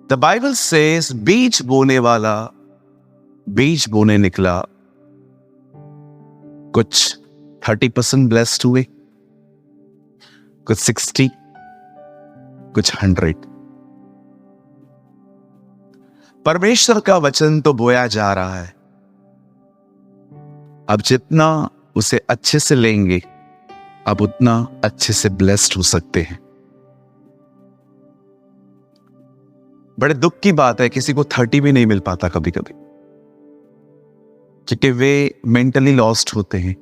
The Bible says बीज बोने वाला बीज बोने निकला, कुछ 30% ब्लेस्ड हुए, कुछ 60, कुछ 100। परमेश्वर का वचन तो बोया जा रहा है। अब जितना उसे अच्छे से लेंगे, अब उतना अच्छे से ब्लेस्ड हो सकते हैं। बड़े दुख की बात है, किसी को 30 भी नहीं मिल पाता कभी कभी, क्योंकि वे मेंटली लॉस्ट होते हैं।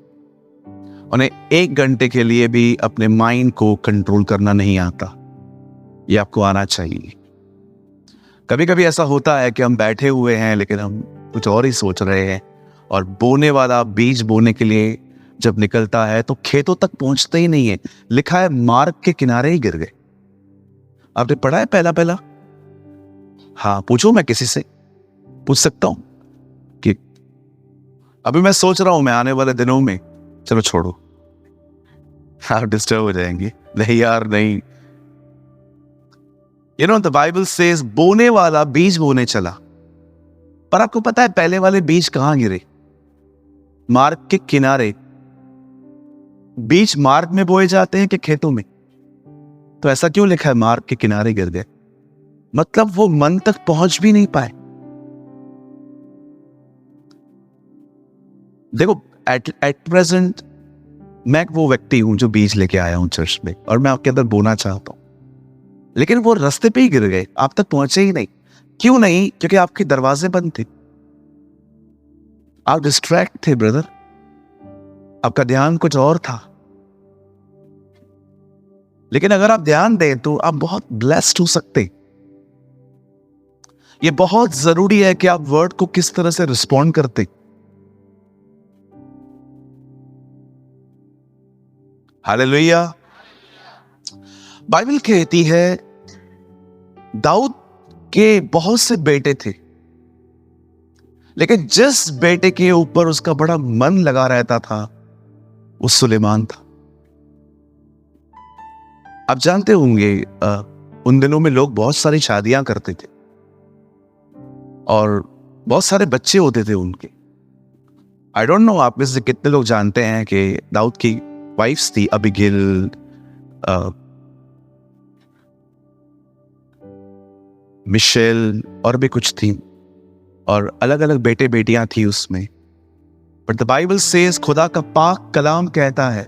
उन्हें 1 घंटे के लिए भी अपने माइंड को कंट्रोल करना नहीं आता। ये आपको आना चाहिए। कभी कभी ऐसा होता है कि हम बैठे हुए हैं लेकिन हम कुछ और ही सोच रहे हैं, और बोने वाला बीज बोने के लिए जब निकलता है तो खेतों तक पहुंचते ही नहीं है। लिखा है मार्ग के किनारे ही गिर गए। आपने पढ़ा है पहला? हाँ, पूछो, मैं किसी से पूछ सकता हूं कि अभी मैं सोच रहा हूं मैं आने वाले दिनों में, चलो छोड़ो, आप डिस्टर्ब हो जाएंगे। नहीं यार, नहीं। You know, the Bible says बोने वाला बीज बोने चला, पर आपको पता है पहले वाले बीज कहां गिरे? मार्ग के किनारे। बीज मार्ग में बोए जाते हैं कि खेतों में? तो ऐसा क्यों लिखा है मार्ग के किनारे गिर गए? मतलब वो मन तक पहुंच भी नहीं पाए। देखो, एट प्रेजेंट मैं वो व्यक्ति हूं जो बीज लेके आया हूं चर्च में, और मैं आपके अंदर बोना चाहता हूं, लेकिन वो रास्ते पे ही गिर गए, आप तक पहुंचे ही नहीं। क्यों नहीं? क्योंकि आपके दरवाजे बंद थे, आप डिस्ट्रैक्ट थे ब्रदर, आपका ध्यान कुछ और था। लेकिन अगर आप ध्यान दें तो आप बहुत ब्लेस्ड हो सकते। ये बहुत जरूरी है कि आप वर्ड को किस तरह से रिस्पॉन्ड करते। हालेलुया। बाइबल कहती है दाऊद के बहुत से बेटे थे, लेकिन जिस बेटे के ऊपर उसका बड़ा मन लगा रहता था वो सुलेमान था। आप जानते होंगे उन दिनों में लोग बहुत सारी शादियां करते थे और बहुत सारे बच्चे होते थे उनके। आई डोंट नो आप में से कितने लोग जानते हैं कि दाऊद की वाइफ्स थी अबीगैल, मिशेल, और भी कुछ थी, और अलग अलग बेटे बेटियां थी उसमें। बट द बाइबल सेज, खुदा का पाक कलाम कहता है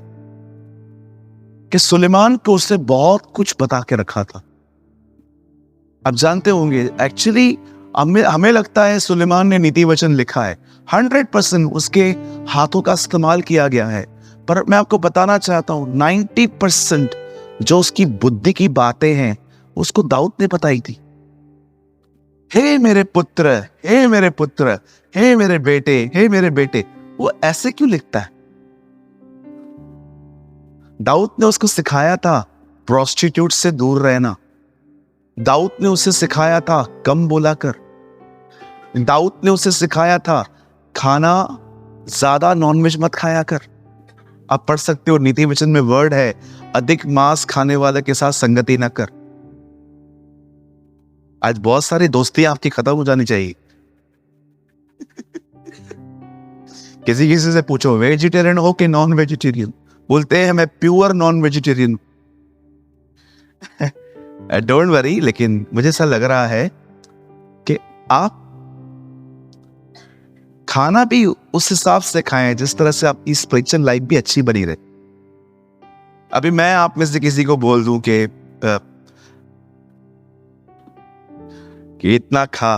कि सुलेमान को उससे बहुत कुछ बता के रखा था। आप जानते होंगे एक्चुअली हमें लगता है सुलेमान ने नीति वचन लिखा है, 100% उसके हाथों का इस्तेमाल किया गया है, पर मैं आपको बताना चाहता हूं 90% जो उसकी बुद्धि की बातें हैं उसको दाऊद ने बताई थी। हे मेरे पुत्र, हे मेरे पुत्र, हे मेरे बेटे, हे मेरे बेटे। वो ऐसे क्यों लिखता है? दाऊद ने उसको सिखाया था प्रोस्टिट्यूट से दूर रहना। दाऊद ने उसे सिखाया था कम बोला कर। दाऊद ने उसे सिखाया था खाना ज्यादा नॉनवेज मत खाया कर। आप पढ़ सकते हो, नीति वचन में वर्ड है, अधिक मांस खाने वाले के साथ संगति ना कर। आज बहुत सारी दोस्तियां आपकी खत्म हो जानी चाहिए। किसी से पूछो वेजिटेरियन हो कि नॉन वेजिटेरियन, बोलते हैं मैं pure non vegetarian. Don't worry, लेकिन मुझे ऐसा लग रहा है कि आप खाना भी उस हिसाब से खाएं जिस तरह से आपकी स्पिरिचुअल लाइफ भी अच्छी बनी रहे। अभी मैं आप में से किसी को बोल दूं कि इतना खा,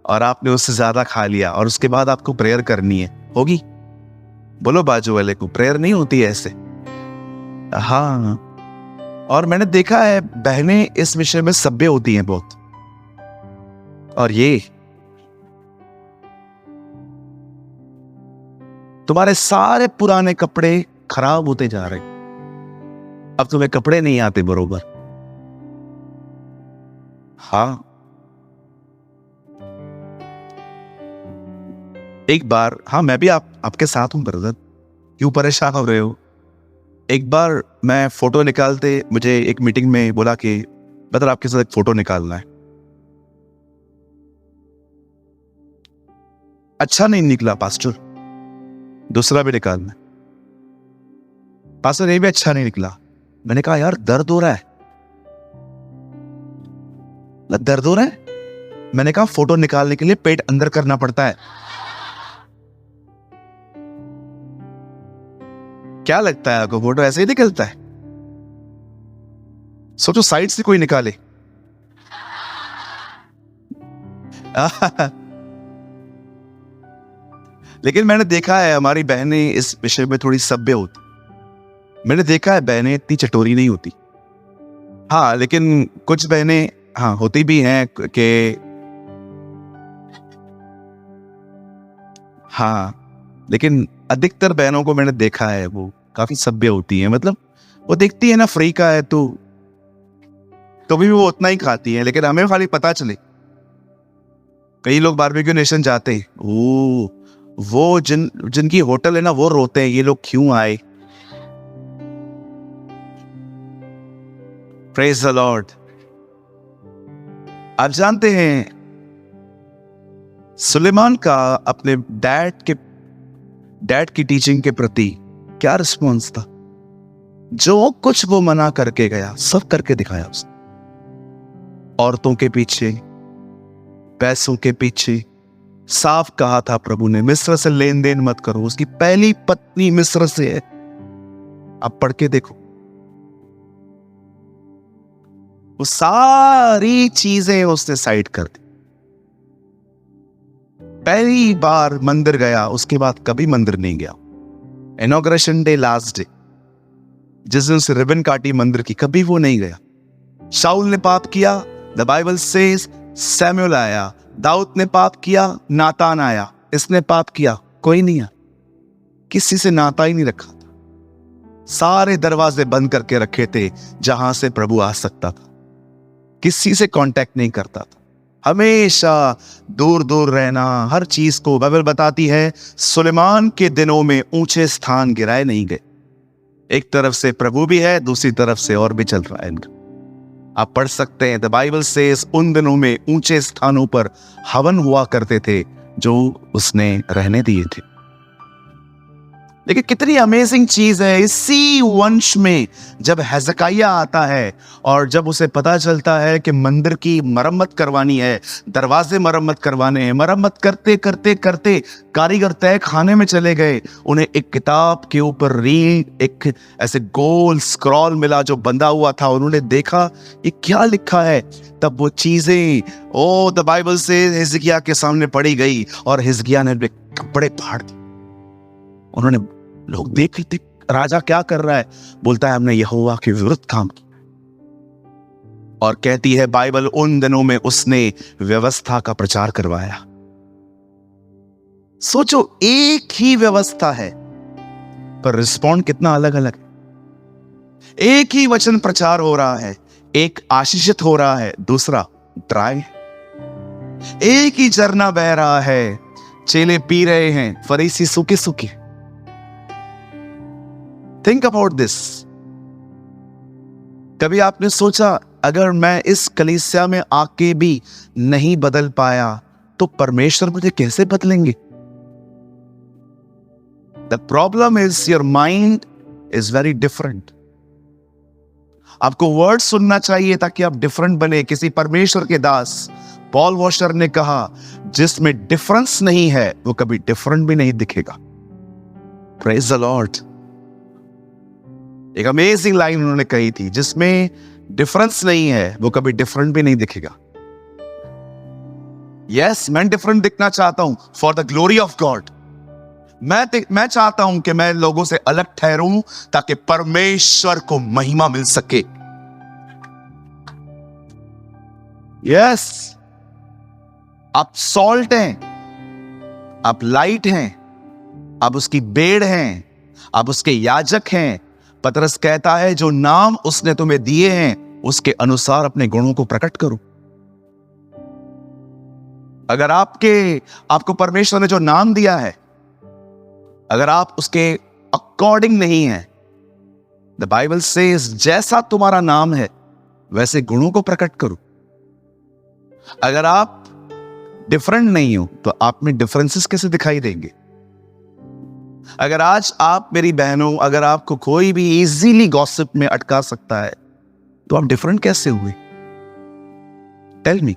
और आपने उससे ज्यादा खा लिया, और उसके बाद आपको प्रेयर करनी है, होगी? बोलो बाजू वाले को, प्रेयर नहीं होती है ऐसे। हाँ, और मैंने देखा है बहनें इस विषय में सभ्य होती हैं बहुत। और ये तुम्हारे सारे पुराने कपड़े खराब होते जा रहे, अब तुम्हें कपड़े नहीं आते बरोबर। हाँ, एक बार, हाँ मैं भी आपके साथ हूं ब्रदर, क्यों परेशान हो रहे हो? एक बार मैं फोटो निकालते, मुझे एक मीटिंग में बोला कि ब्रदर आपके साथ एक फोटो निकालना है। अच्छा नहीं निकला पास्टर, दूसरा भी निकालना। पास्टर ये भी अच्छा नहीं निकला। मैंने कहा यार दर्द हो रहा है, दर्द हो रहा है। मैंने कहा फोटो निकालने के लिए पेट अंदर करना पड़ता है। क्या लगता है आपको फोटो ऐसे ही निकलता है? सोचो साइड से कोई निकाले। लेकिन मैंने देखा है हमारी बहनें इस विषय में थोड़ी सभ्य होती। मैंने देखा है बहनें इतनी चटोरी नहीं होती। हाँ, लेकिन कुछ बहनें हाँ होती भी हैं कि हाँ, लेकिन अधिकतर बहनों को मैंने देखा है वो काफी सभ्य होती हैं। मतलब वो देखती है ना फ्री का है तो भी वो उतना ही खाती है, लेकिन हमें खाली पता चले। कई लोग बारबेक्यू नेशन जाते हैं, वो जिनकी होटल है ना वो रोते हैं ये लोग क्यों आए। Praise the Lord. आप जानते हैं सुलेमान का अपने डैड की टीचिंग के प्रति क्या रिस्पॉन्स था? जो कुछ वो मना करके गया सब करके दिखाया उसने। औरतों के पीछे, पैसों के पीछे। साफ कहा था प्रभु ने मिस्र से लेन देन मत करो। उसकी पहली पत्नी मिस्र से है, आप पढ़ के देखो। वो सारी चीजें उसने साइड कर दी। पहली बार मंदिर गया, उसके बाद कभी मंदिर नहीं गया। इनॉग्रेशन डे, लास्ट डे, जिस दिन से रिबन काटी मंदिर की, कभी वो नहीं गया। शाऊल ने पाप किया, द बाइबल सेज सैमुअल आया। दाऊद ने पाप किया, नातान आया। इसने पाप किया, कोई नहीं आया। किसी से नाता ही नहीं रखा था। सारे दरवाजे बंद करके रखे थे जहां से प्रभु आ सकता था। किसी से कांटेक्ट नहीं करता था, हमेशा दूर दूर रहना। हर चीज को बाइबल बताती है सुलेमान के दिनों में ऊंचे स्थान गिराए नहीं गए। एक तरफ से प्रभु भी है, दूसरी तरफ से और भी चल रहा है इनका। आप पढ़ सकते हैं द बाइबल सेज उन दिनों में ऊंचे स्थानों पर हवन हुआ करते थे जो उसने रहने दिए थे। लेकिन कितनी अमेजिंग चीज है इसी वंश में जब हेzekiah आता है और जब उसे पता चलता है कि मंदिर की मरम्मत करवानी है, दरवाजे मरम्मत करवाने हैं। मरम्मत करते करते करते कारीगर तय खाने में चले गए। उन्हें एक किताब के ऊपर एक ऐसे गोल स्क्रॉल मिला जो बंधा हुआ था। उन्होंने देखा ये क्या लिखा है। तब वो चीजें द बाइबल से हिजकिय्याह के सामने पड़ी गई और हिजकिय्याह ने कपड़े फाड़ दिए। उन्होंने लोग देख लेते राजा क्या कर रहा है। बोलता है हमने यहोवा के विरुद्ध काम किया। और कहती है बाइबल उन दिनों में उसने व्यवस्था का प्रचार करवाया। सोचो एक ही व्यवस्था है पर रिस्पॉन्ड कितना अलग अलग है। एक ही वचन प्रचार हो रहा है, एक आशीषित हो रहा है, दूसरा ड्राई। एक ही झरना बह रहा है, चेले पी रहे हैं, फरीसी सूखे सूखे। Think about this. कभी आपने सोचा अगर मैं इस कलीसिया में आके भी नहीं बदल पाया तो परमेश्वर मुझे कैसे बदलेंगे? The problem is your mind is very different. आपको वर्ड सुनना चाहिए ताकि आप डिफरेंट बने। किसी परमेश्वर के दास पॉल वॉशर ने कहा जिसमें डिफरेंस नहीं है वो कभी डिफरेंट भी नहीं दिखेगा। Praise the Lord. एक अमेजिंग लाइन उन्होंने कही थी, जिसमें डिफरेंस नहीं है वो कभी डिफरेंट भी नहीं दिखेगा। यस, मैं डिफरेंट दिखना चाहता हूं for the glory of God. मैं चाहता हूं कि मैं लोगों से अलग ठहरूं ताकि परमेश्वर को महिमा मिल सके। यस, आप सॉल्ट हैं, आप लाइट हैं, आप उसकी बेड़ हैं, आप उसके याजक हैं। पतरस कहता है जो नाम उसने तुम्हें दिए हैं उसके अनुसार अपने गुणों को प्रकट करो। अगर आपको परमेश्वर ने जो नाम दिया है, अगर आप उसके अकॉर्डिंग नहीं है, द बाइबल सेज जैसा तुम्हारा नाम है वैसे गुणों को प्रकट करो। अगर आप डिफरेंट नहीं हो तो आप में डिफरेंसेस कैसे दिखाई देंगे? अगर आज आप मेरी बहनों, अगर आपको कोई भी इजीली गॉसिप में अटका सकता है तो आप डिफरेंट कैसे हुए? Tell me.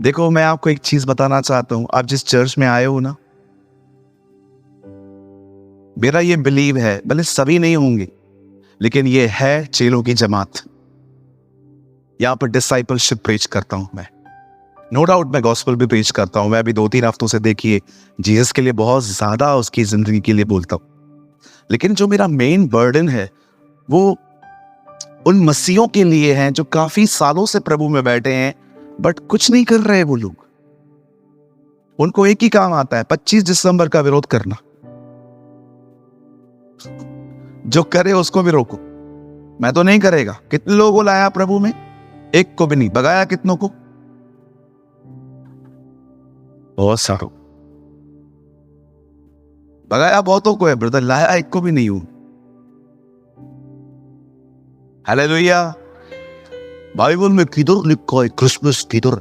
देखो, मैं आपको एक चीज बताना चाहता हूं। आप जिस चर्च में आए हो ना, मेरा ये बिलीव है, भले सभी नहीं होंगे, लेकिन ये है चेलों की जमात। यहां पर डिसाइपलशिप प्रीच करता हूं मैं। नो डाउट मैं गॉस्पेल भी प्रीच करता हूं। मैं अभी 2-3 हफ्तों से, देखिए, जीसस के लिए बहुत ज्यादा उसकी जिंदगी के लिए बोलता हूं। लेकिन जो मेरा मेन बर्डन है वो उन मसीहों के लिए है जो काफी सालों से प्रभु में बैठे हैं बट कुछ नहीं कर रहे। वो लोग, उनको एक ही काम आता है, 25 दिसंबर का विरोध करना। जो करे उसको भी रोको। मैं तो नहीं करेगा। कितने लोगों को लाया प्रभु में? एक को भी नहीं। भगाया कितनों को? बहुत सारों। भगाया बहुतों को है ब्रदर, लाया एक को भी नहीं हूं। हालेलुया। बाइबल में किधर लिखा है क्रिसमस? किधर?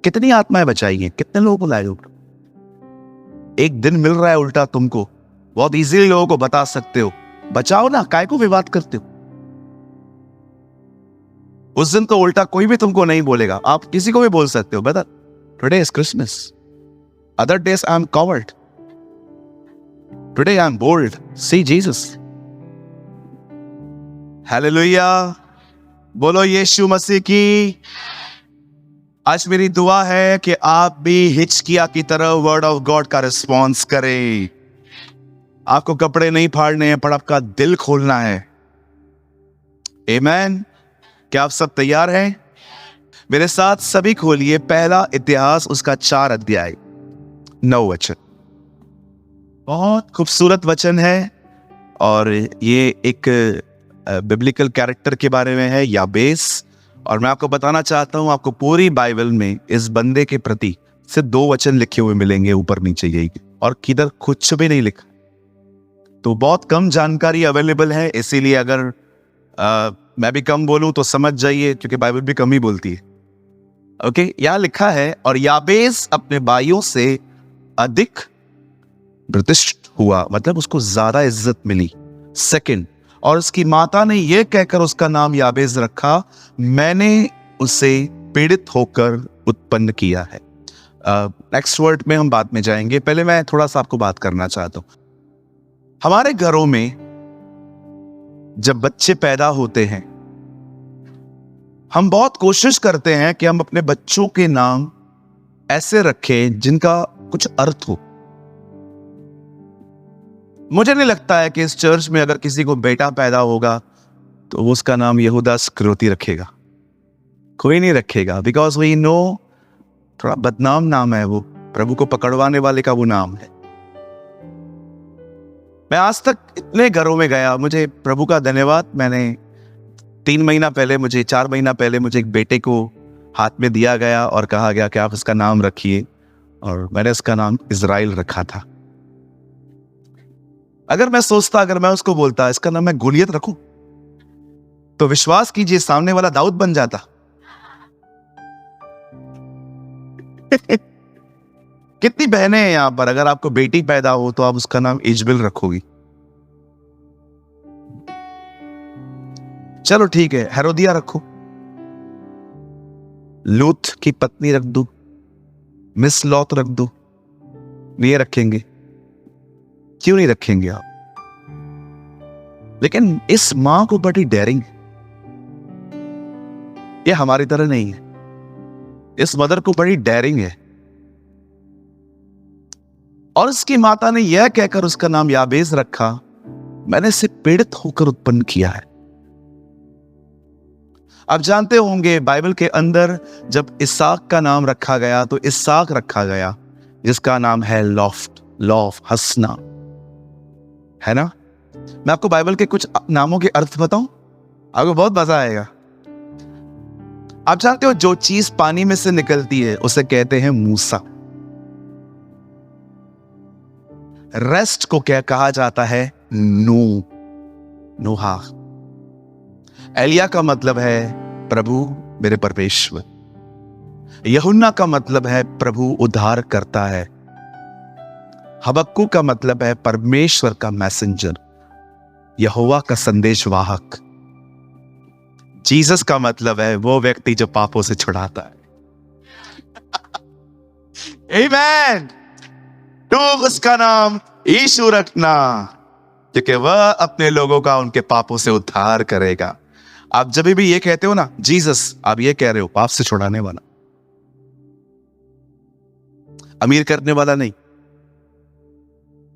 कितनी आत्माएं बचाई हैं? कितने लोगों को लाए हो? एक दिन मिल रहा है उल्टा तुमको, बहुत इजीली लोगों को बता सकते हो। बचाओ ना, काय को विवाद करते हो? उस दिन तो उल्टा कोई भी तुमको नहीं बोलेगा। आप किसी को भी बोल सकते हो, brother today is Christmas, other days I am covered, today I am bold, see Jesus. Hallelujah. बोलो यीशु मसीह की। आज मेरी दुआ है कि आप भी हिचकिया की तरह वर्ड ऑफ गॉड का रिस्पॉन्स करें। आपको कपड़े नहीं फाड़ने हैं पर आपका दिल खोलना है। आमीन। क्या आप सब तैयार हैं? मेरे साथ सभी खोलिए पहला इतिहास, उसका 4 अध्याय 9 वचन। बहुत खूबसूरत वचन है और ये एक बिब्लिकल कैरेक्टर के बारे में है, याबेस। और मैं आपको बताना चाहता हूं, आपको पूरी बाइबल में इस बंदे के प्रति सिर्फ 2 वचन लिखे हुए मिलेंगे, ऊपर नीचे यही, और किधर कुछ भी नहीं लिखा। तो बहुत कम जानकारी अवेलेबल है, इसीलिए अगर मैं भी कम बोलूं तो समझ जाइए, क्योंकि बाइबल भी कम ही बोलती है। ओके, यहां लिखा है, और याबेस अपने भाइयों से अधिक प्रतिष्ठित हुआ, मतलब उसको ज्यादा इज्जत मिली। सेकंड, और उसकी माता ने यह कहकर उसका नाम याबेस रखा, मैंने उसे पीड़ित होकर उत्पन्न किया है। नेक्स्ट वर्ड में हम बाद में जाएंगे, पहले मैं थोड़ा सा आपको बात करना चाहता हूं। हमारे घरों में जब बच्चे पैदा होते हैं, हम बहुत कोशिश करते हैं कि हम अपने बच्चों के नाम ऐसे रखें जिनका कुछ अर्थ हो। मुझे नहीं लगता है कि इस चर्च में अगर किसी को बेटा पैदा होगा तो वो उसका नाम यहूदा इस्करियोती रखेगा। कोई नहीं रखेगा, बिकॉज वी नो थोड़ा बदनाम नाम है वो, प्रभु को पकड़वाने वाले का वो नाम है। मैं आज तक इतने घरों में गया, मुझे प्रभु का धन्यवाद, मैंने 4 महीना पहले मुझे एक बेटे को हाथ में दिया गया और कहा गया कि आप इसका नाम रखिए, और मैंने इसका नाम इज़राइल रखा था। अगर मैं सोचता, अगर मैं उसको बोलता इसका नाम मैं गोलियत रखूं, तो विश्वास कीजिए सामने वाला दाऊद बन जाता। कितनी बहनें हैं यहां पर, अगर आपको बेटी पैदा हो तो आप उसका नाम इजबिल रखोगी। चलो ठीक है, हेरोदिया रखो, लूत की पत्नी रख दो, मिस लॉत रख दो। नहीं रखेंगे? क्यों नहीं रखेंगे आप? लेकिन इस मां को बड़ी डेयरिंग, ये हमारी तरह नहीं है, इस मदर को बड़ी डेयरिंग है, और उसकी माता ने यह कहकर उसका नाम याबेस रखा, मैंने इसे पीड़ित होकर उत्पन्न किया है। आप जानते होंगे बाइबल के अंदर जब इसाक का नाम रखा गया तो इसाक रखा गया जिसका नाम है लॉफ, हंसना, है ना। मैं आपको बाइबल के कुछ नामों के अर्थ बताऊं, आपको बहुत मजा आएगा। आप जानते हो जो चीज पानी में से निकलती है उसे कहते हैं मूसा। रेस्ट को क्या कहा जाता है? नूहा। एलिया का मतलब है प्रभु मेरे परमेश्वर। यूहन्ना का मतलब है प्रभु उद्धार करता है। हबक्कू का मतलब है परमेश्वर का मैसेंजर, यहोवा का संदेशवाहक। जीसस का मतलब है वो व्यक्ति जो पापों से छुड़ाता है। आमीन। तो उसका नाम यीशु रखना, क्योंकि वह अपने लोगों का उनके पापों से उद्धार करेगा। आप जब भी ये कहते हो ना जीसस, आप ये कह रहे हो पाप से छुड़ाने वाला, अमीर करने वाला नहीं,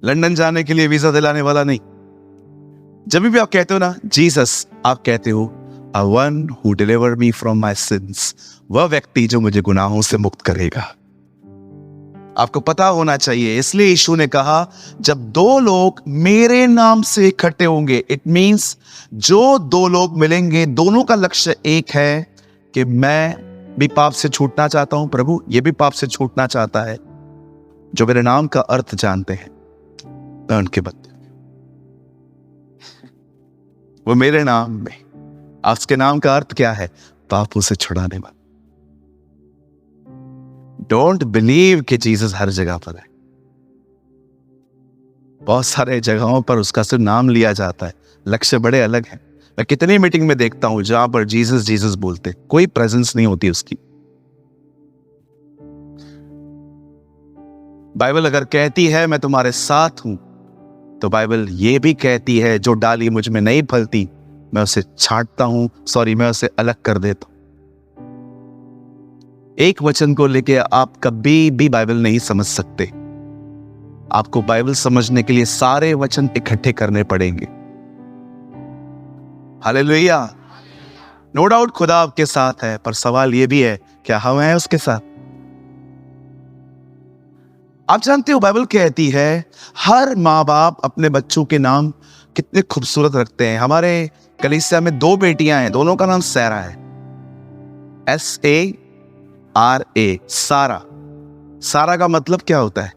लंदन जाने के लिए वीजा दिलाने वाला नहीं। जब भी आप कहते हो ना जीसस, आप कहते हो a one who deliver me from my since, वह व्यक्ति जो मुझे गुनाहों से मुक्त करेगा। आपको पता होना चाहिए, इसलिए यीशु ने कहा जब दो लोग मेरे नाम से इकट्ठे होंगे, इट मींस जो दो लोग मिलेंगे दोनों का लक्ष्य एक है कि मैं भी पाप से छूटना चाहता हूं, प्रभु ये भी पाप से छूटना चाहता है, जो मेरे नाम का अर्थ जानते हैं, मैं उनके बंदे। वो मेरे नाम में, उसके नाम का अर्थ क्या है? पापों से छुड़ाने वाला। डोंट बिलीव कि जीसस हर जगह पर है। बहुत सारे जगहों पर उसका सिर्फ नाम लिया जाता है, लक्ष्य बड़े अलग हैं। मैं कितनी मीटिंग में देखता हूं जहां पर जीसस जीसस बोलते, कोई प्रेजेंस नहीं होती उसकी। बाइबल अगर कहती है मैं तुम्हारे साथ हूं, तो बाइबल ये भी कहती है जो डाली मुझ में नहीं फलती मैं उसे छांटता हूं, मैं उसे अलग कर देता हूं। एक वचन को लेके आप कभी भी बाइबल नहीं समझ सकते। आपको बाइबल समझने के लिए सारे वचन इकट्ठे करने पड़ेंगे। हालेलुया। नो डाउट खुदा आपके साथ है, पर सवाल यह भी है क्या हम हैं उसके साथ? आप जानते हो बाइबल कहती है हर माँ बाप अपने बच्चों के नाम कितने खूबसूरत रखते हैं। हमारे कलीसिया में 2 बेटियां हैं, दोनों का नाम सैरा है, SARA, सारा। सारा का मतलब क्या होता है?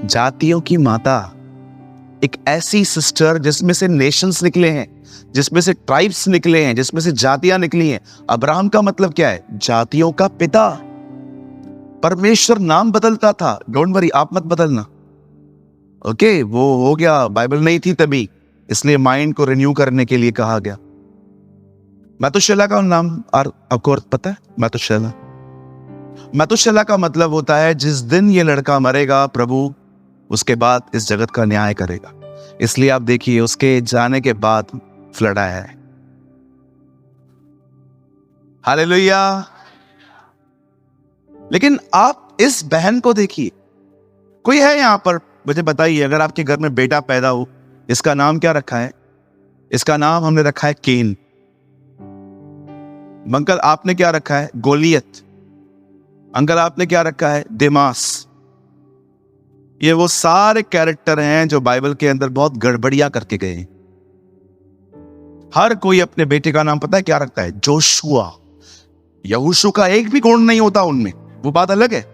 जातियों की माता। एक ऐसी सिस्टर जिसमें से नेशंस निकले हैं, जिसमें से ट्राइब्स निकले हैं, जिसमें से जातियां निकली हैं। अब्राहम का मतलब क्या है? जातियों का पिता। परमेश्वर नाम बदलता था, डोंट वरी, आप मत बदलना, ओके? वो हो गया, बाइबल नहीं थी तभी, इसलिए माइंड को रिन्यू करने के लिए कहा गया। मैतुशेलह का नाम आपको पता है? मैतुशेलह का मतलब होता है जिस दिन ये लड़का मरेगा प्रभु उसके बाद इस जगत का न्याय करेगा। इसलिए आप देखिए उसके जाने के बाद फ्लड आया है। हालेलुया। लेकिन आप इस बहन को देखिए, कोई है यहां पर, मुझे बताइए, अगर आपके घर में बेटा पैदा हो, इसका नाम क्या रखा है? इसका नाम हमने रखा है केन। अंकल आपने क्या रखा है? गोलियत। अंकल आपने क्या रखा है? दिमास। ये वो सारे कैरेक्टर हैं जो बाइबल के अंदर बहुत गड़बड़ियां करके गए हैं। हर कोई अपने बेटे का नाम पता है क्या रखता है? जोशुआ। यहोशू का एक भी गुण नहीं होता उनमें, वो बात अलग है।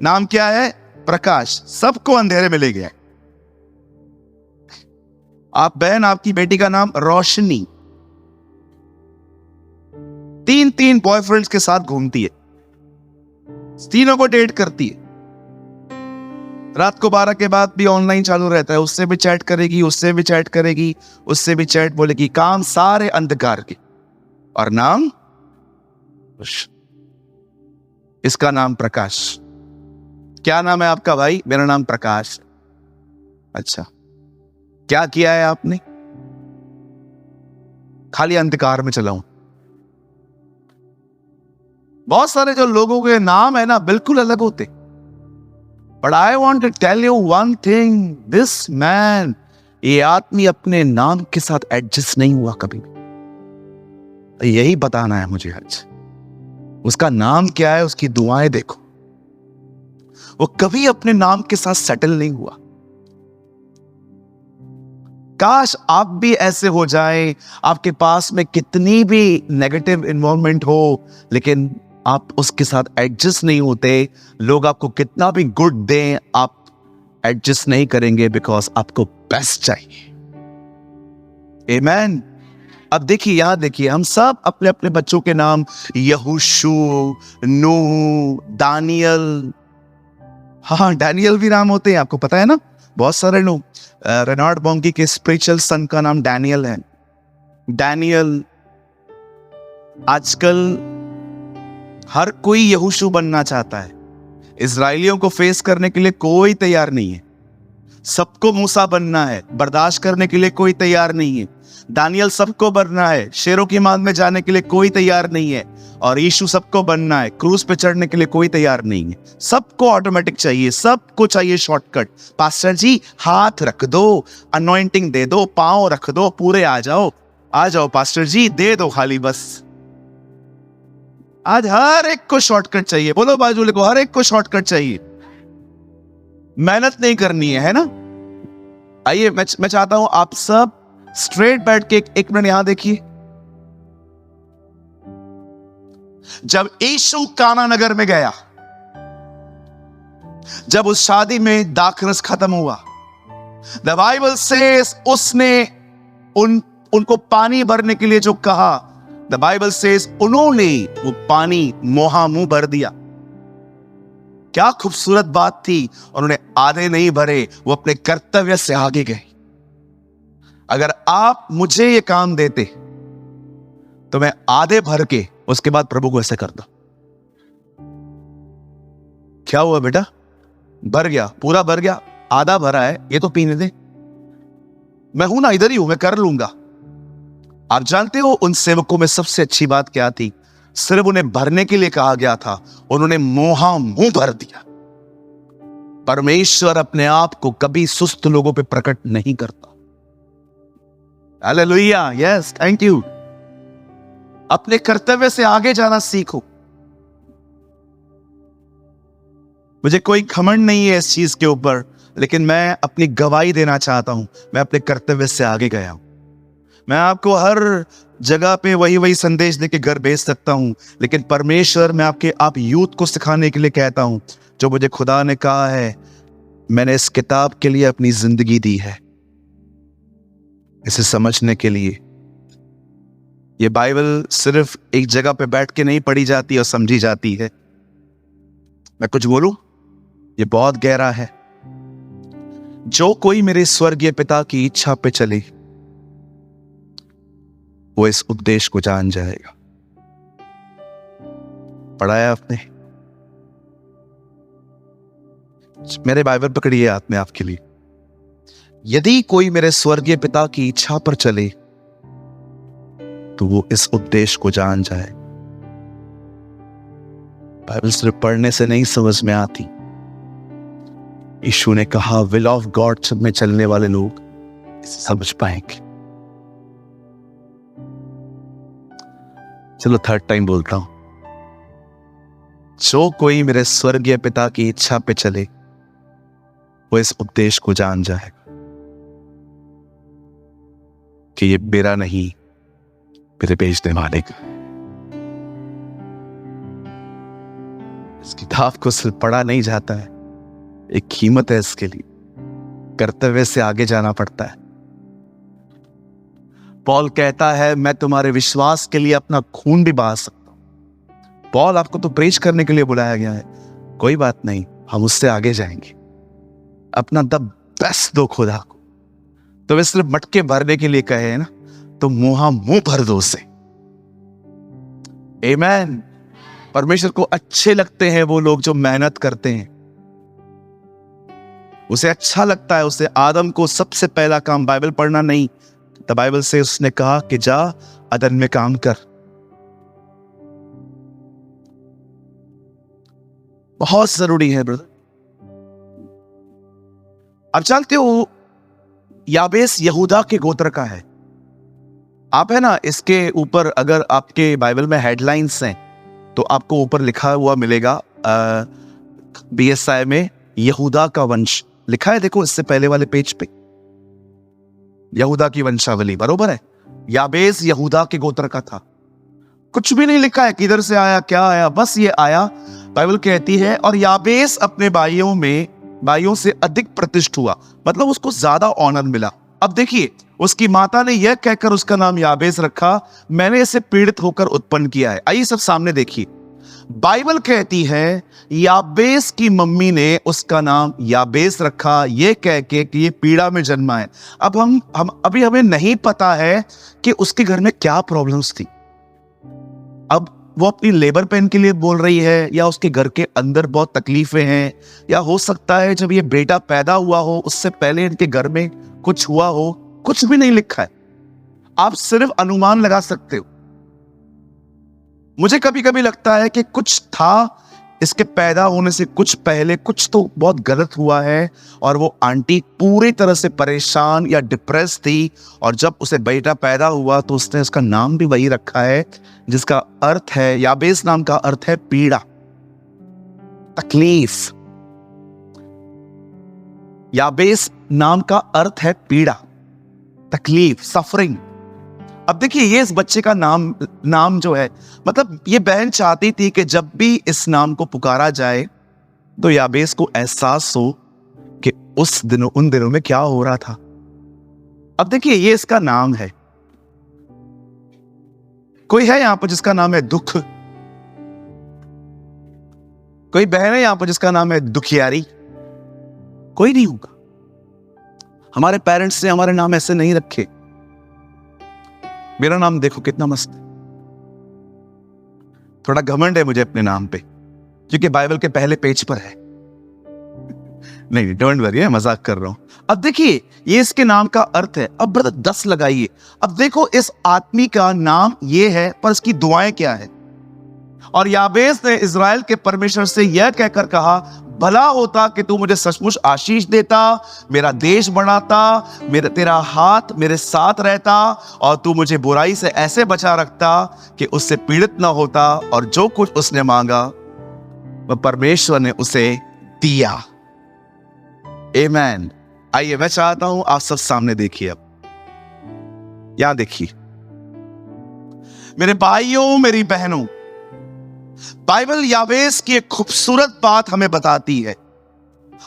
नाम क्या है? प्रकाश। सबको अंधेरे में ले गया। आप बहन, आपकी बेटी का नाम रोशनी। 3 बॉयफ्रेंड्स के साथ घूमती है, तीनों को डेट करती है। रात को 12 के बाद भी ऑनलाइन चालू रहता है, उससे भी चैट करेगी, उससे भी चैट करेगी, उससे भी चैट बोलेगी। काम सारे अंधकार के, और नाम इसका नाम प्रकाश। क्या नाम है आपका भाई? मेरा नाम प्रकाश। अच्छा, क्या किया है आपने? खाली अंधकार में चला हूं। बहुत सारे जो लोगों के नाम है ना बिल्कुल अलग होते, but I want to tell you one thing, this man, ये आदमी अपने नाम के साथ एडजस्ट नहीं हुआ कभी भी। यही बताना है मुझे आज। उसका नाम क्या है, उसकी दुआएं देखो। वो कभी अपने नाम के साथ सेटल नहीं हुआ। काश आप भी ऐसे हो जाएं। आपके पास में कितनी भी नेगेटिव इन्वॉल्वमेंट हो, लेकिन आप उसके साथ एडजस्ट नहीं होते। लोग आपको कितना भी गुड दें, आप एडजस्ट नहीं करेंगे, बिकॉज आपको बेस्ट चाहिए। आमेन। अब देखिए, यहां देखिए, हम सब अपने अपने बच्चों के नाम यहोशू, नूह, दानियल, हाँ डैनियल भी नाम होते हैं, आपको पता है ना, बहुत सारे लोग। रेनार्ड बॉन्गी के स्पिरिचुअल सन का नाम डैनियल है। डैनियल, आजकल हर कोई यहोशू बनना चाहता है। इजराइलियों को फेस करने के लिए कोई तैयार नहीं है। सबको मूसा बनना है, बर्दाश्त करने के लिए कोई तैयार नहीं है। दानियल सबको बनना है, शेरों की मांद में जाने के लिए कोई तैयार नहीं है। और यीशु सबको बनना है, क्रूज पे चढ़ने के लिए कोई तैयार नहीं है। सबको ऑटोमेटिक चाहिए, सबको चाहिए शॉर्टकट। पास्टर जी हाथ रख दो, अनॉइंटिंग दे दो, पांव रख दो, पूरे आ जाओ, आ जाओ पास्टर जी, दे दो खाली बस। आज हर एक को शॉर्टकट चाहिए। बोलो बाजू को, हर एक को शॉर्टकट चाहिए, मेहनत नहीं करनी है ना। आइए, मैं चाहता हूं आप सब स्ट्रेट बैठ के एक मिनट यहां देखिए। जब यीशु काना नगर में गया, जब उस शादी में दाखरस खत्म हुआ, द बाइबल सेज उसने उनको पानी भरने के लिए जो कहा, द बाइबल सेज उन्होंने वो पानी मोहा मुंह भर दिया। क्या खूबसूरत बात थी। उन्होंने आधे नहीं भरे, वो अपने कर्तव्य से आगे गए। अगर आप मुझे ये काम देते तो मैं आधे भर के उसके बाद प्रभु को ऐसे करता। क्या हुआ बेटा, भर गया, पूरा भर गया, आधा भरा है, ये तो पीने दे, मैं हूं ना, इधर ही हूं, मैं कर लूंगा। आप जानते हो उन सेवकों में सबसे अच्छी बात क्या थी? सिर्फ उन्हें भरने के लिए कहा गया था, उन्होंने मोहा मुंह भर दिया। परमेश्वर अपने आप को कभी सुस्त लोगों पे प्रकट नहीं करता। Hallelujah, yes, thank you. अपने कर्तव्य से आगे जाना सीखो। मुझे कोई घमंड नहीं है इस चीज के ऊपर, लेकिन मैं अपनी गवाही देना चाहता हूं। मैं अपने कर्तव्य से आगे गया हूं। मैं आपको हर जगह पे वही संदेश देके घर भेज सकता हूं, लेकिन परमेश्वर, मैं आप यूथ को सिखाने के लिए कहता हूं, जो मुझे खुदा ने कहा है, मैंने इस किताब के लिए अपनी जिंदगी दी है, इसे समझने के लिए। ये बाइबल सिर्फ एक जगह पे बैठ के नहीं पढ़ी जाती और समझी जाती है। मैं कुछ बोलूं, ये बहुत गहरा है। जो कोई मेरे स्वर्गीय पिता की इच्छा पे चले, वो इस उपदेश को जान जाएगा। पढ़ाया आपने? मेरे बाइबल पकड़िए हाथ में आपके लिए। यदि कोई मेरे स्वर्गीय पिता की इच्छा पर चले तो वो इस उपदेश को जान जाए। बाइबल सिर्फ पढ़ने से नहीं समझ में आती। यीशु ने कहा, विल ऑफ गॉड में चलने वाले लोग इसे समझ पाएंगे। चलो थर्ड टाइम बोलता हूं, जो कोई मेरे स्वर्गीय पिता की इच्छा पे चले वो इस उपदेश को जान जाएगा कि ये मेरा नहीं, मेरे भेजने वाले का। इस किताब को सिर्फ पढ़ा नहीं जाता है, एक कीमत है इसके लिए। कर्तव्य से आगे जाना पड़ता है। पॉल कहता है, मैं तुम्हारे विश्वास के लिए अपना खून भी बहा सकता हूं। पॉल, आपको तो प्रेच करने के लिए बुलाया गया है, कोई बात नहीं, हम उससे आगे जाएंगे। अपना द बेस्ट दो खुदा को। तो वे सिर्फ मटके भरने के लिए कहे ना, तो मुंह भर दो उसे। आमीन। परमेश्वर को अच्छे लगते हैं वो लोग जो मेहनत करते हैं। उसे अच्छा लगता है। उसे आदम को सबसे पहला काम बाइबल पढ़ना नहीं, द बाइबल से उसने कहा कि जा अदन में काम कर। बहुत जरूरी है ब्रदर। आप जानते हो याबेस यहूदा के गोत्र का है। आप है ना, इसके ऊपर अगर आपके बाइबल में हेडलाइंस हैं तो आपको ऊपर लिखा हुआ मिलेगा BSI में यहूदा का वंश लिखा है। देखो इससे पहले वाले पेज पे यहूदा की वंशावली, बरोबर है। याबेस यहूदा के गोत्र का था। कुछ भी नहीं लिखा है किधर से आया, क्या आया, बस ये आया। बाइबल कहती है, और याबेस अपने भाइयों से अधिक प्रतिष्ठित हुआ, मतलब उसको ज्यादा ऑनर मिला। अब देखिए, उसकी माता ने यह कहकर उसका नाम याबेस रखा, मैंने इसे पीड़ित होकर उत्पन्न किया है। आइए सब सामने देखिए, बाइबल कहती है याबेस की मम्मी ने उसका नाम याबेस रखा, ये कह के कि ये पीड़ा में जन्मा है। अब अभी हमें नहीं पता है कि उसके घर में क्या प्रॉब्लम्स थी। अब वो अपनी लेबर पेन के लिए बोल रही है, या उसके घर के अंदर बहुत तकलीफें हैं, या हो सकता है जब ये बेटा पैदा हुआ हो उससे पहले इनके घर में कुछ हुआ हो। कुछ भी नहीं लिखा है, आप सिर्फ अनुमान लगा सकते हो। मुझे कभी कभी लगता है कि कुछ था, इसके पैदा होने से कुछ पहले कुछ तो बहुत गलत हुआ है, और वो आंटी पूरी तरह से परेशान या डिप्रेस थी, और जब उसे बेटा पैदा हुआ तो उसने उसका नाम भी वही रखा है जिसका अर्थ है, याबेस नाम का अर्थ है पीड़ा, तकलीफ। याबेस नाम का अर्थ है पीड़ा, तकलीफ, सफरिंग। अब देखिए, ये इस बच्चे का नाम जो है, मतलब ये बहन चाहती थी कि जब भी इस नाम को पुकारा जाए तो याबेस को एहसास हो कि उन दिनों में क्या हो रहा था। अब देखिए, ये इसका नाम है। कोई है यहां पर जिसका नाम है दुख? कोई बहन है यहां पर जिसका नाम है दुखियारी? कोई नहीं होगा। हमारे पेरेंट्स ने हमारे नाम ऐसे नहीं रखे। मेरा नाम देखो कितना मस्त है। थोड़ा घमंड है मुझे अपने नाम पे, क्योंकि बाइबल के पहले पेज पर है। नहीं, डोंट वरी, मजाक कर रहा हूं। अब देखिए, ये इसके नाम का अर्थ है। अब ब्रदर 10 लगाइए। अब देखो, इस आदमी का नाम ये है, पर इसकी दुआएं क्या है? और याबेस ने इज़राइल के परमेश्वर से यह कहकर कहा, भला होता कि तू मुझे सचमुच आशीष देता, मेरा देश बढ़ाता, तेरा हाथ मेरे साथ रहता, और तू मुझे बुराई से ऐसे बचा रखता कि उससे पीड़ित ना होता, और जो कुछ उसने मांगा वह परमेश्वर ने उसे दिया। आमीन। आइए, मैं चाहता हूं आप सब सामने देखिए। अब यहां देखिए मेरे भाइयों, मेरी बहनों, बाइबल याबेस की एक खूबसूरत बात हमें बताती है,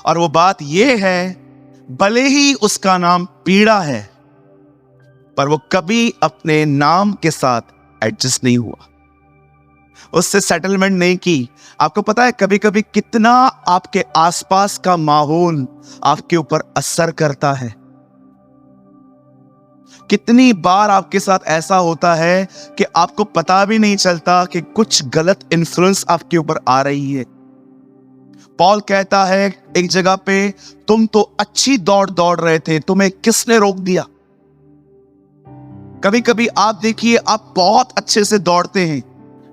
और वो बात यह है, भले ही उसका नाम पीड़ा है, पर वो कभी अपने नाम के साथ एडजस्ट नहीं हुआ, उससे सेटलमेंट नहीं की। आपको पता है कभी कभी कितना आपके आसपास का माहौल आपके ऊपर असर करता है। कितनी बार आपके साथ ऐसा होता है कि आपको पता भी नहीं चलता कि कुछ गलत इन्फ्लुएंस आपके ऊपर आ रही है। पॉल कहता है एक जगह पे, तुम तो अच्छी दौड़ रहे थे, तुम्हें किसने रोक दिया? कभी कभी आप देखिए, आप बहुत अच्छे से दौड़ते हैं,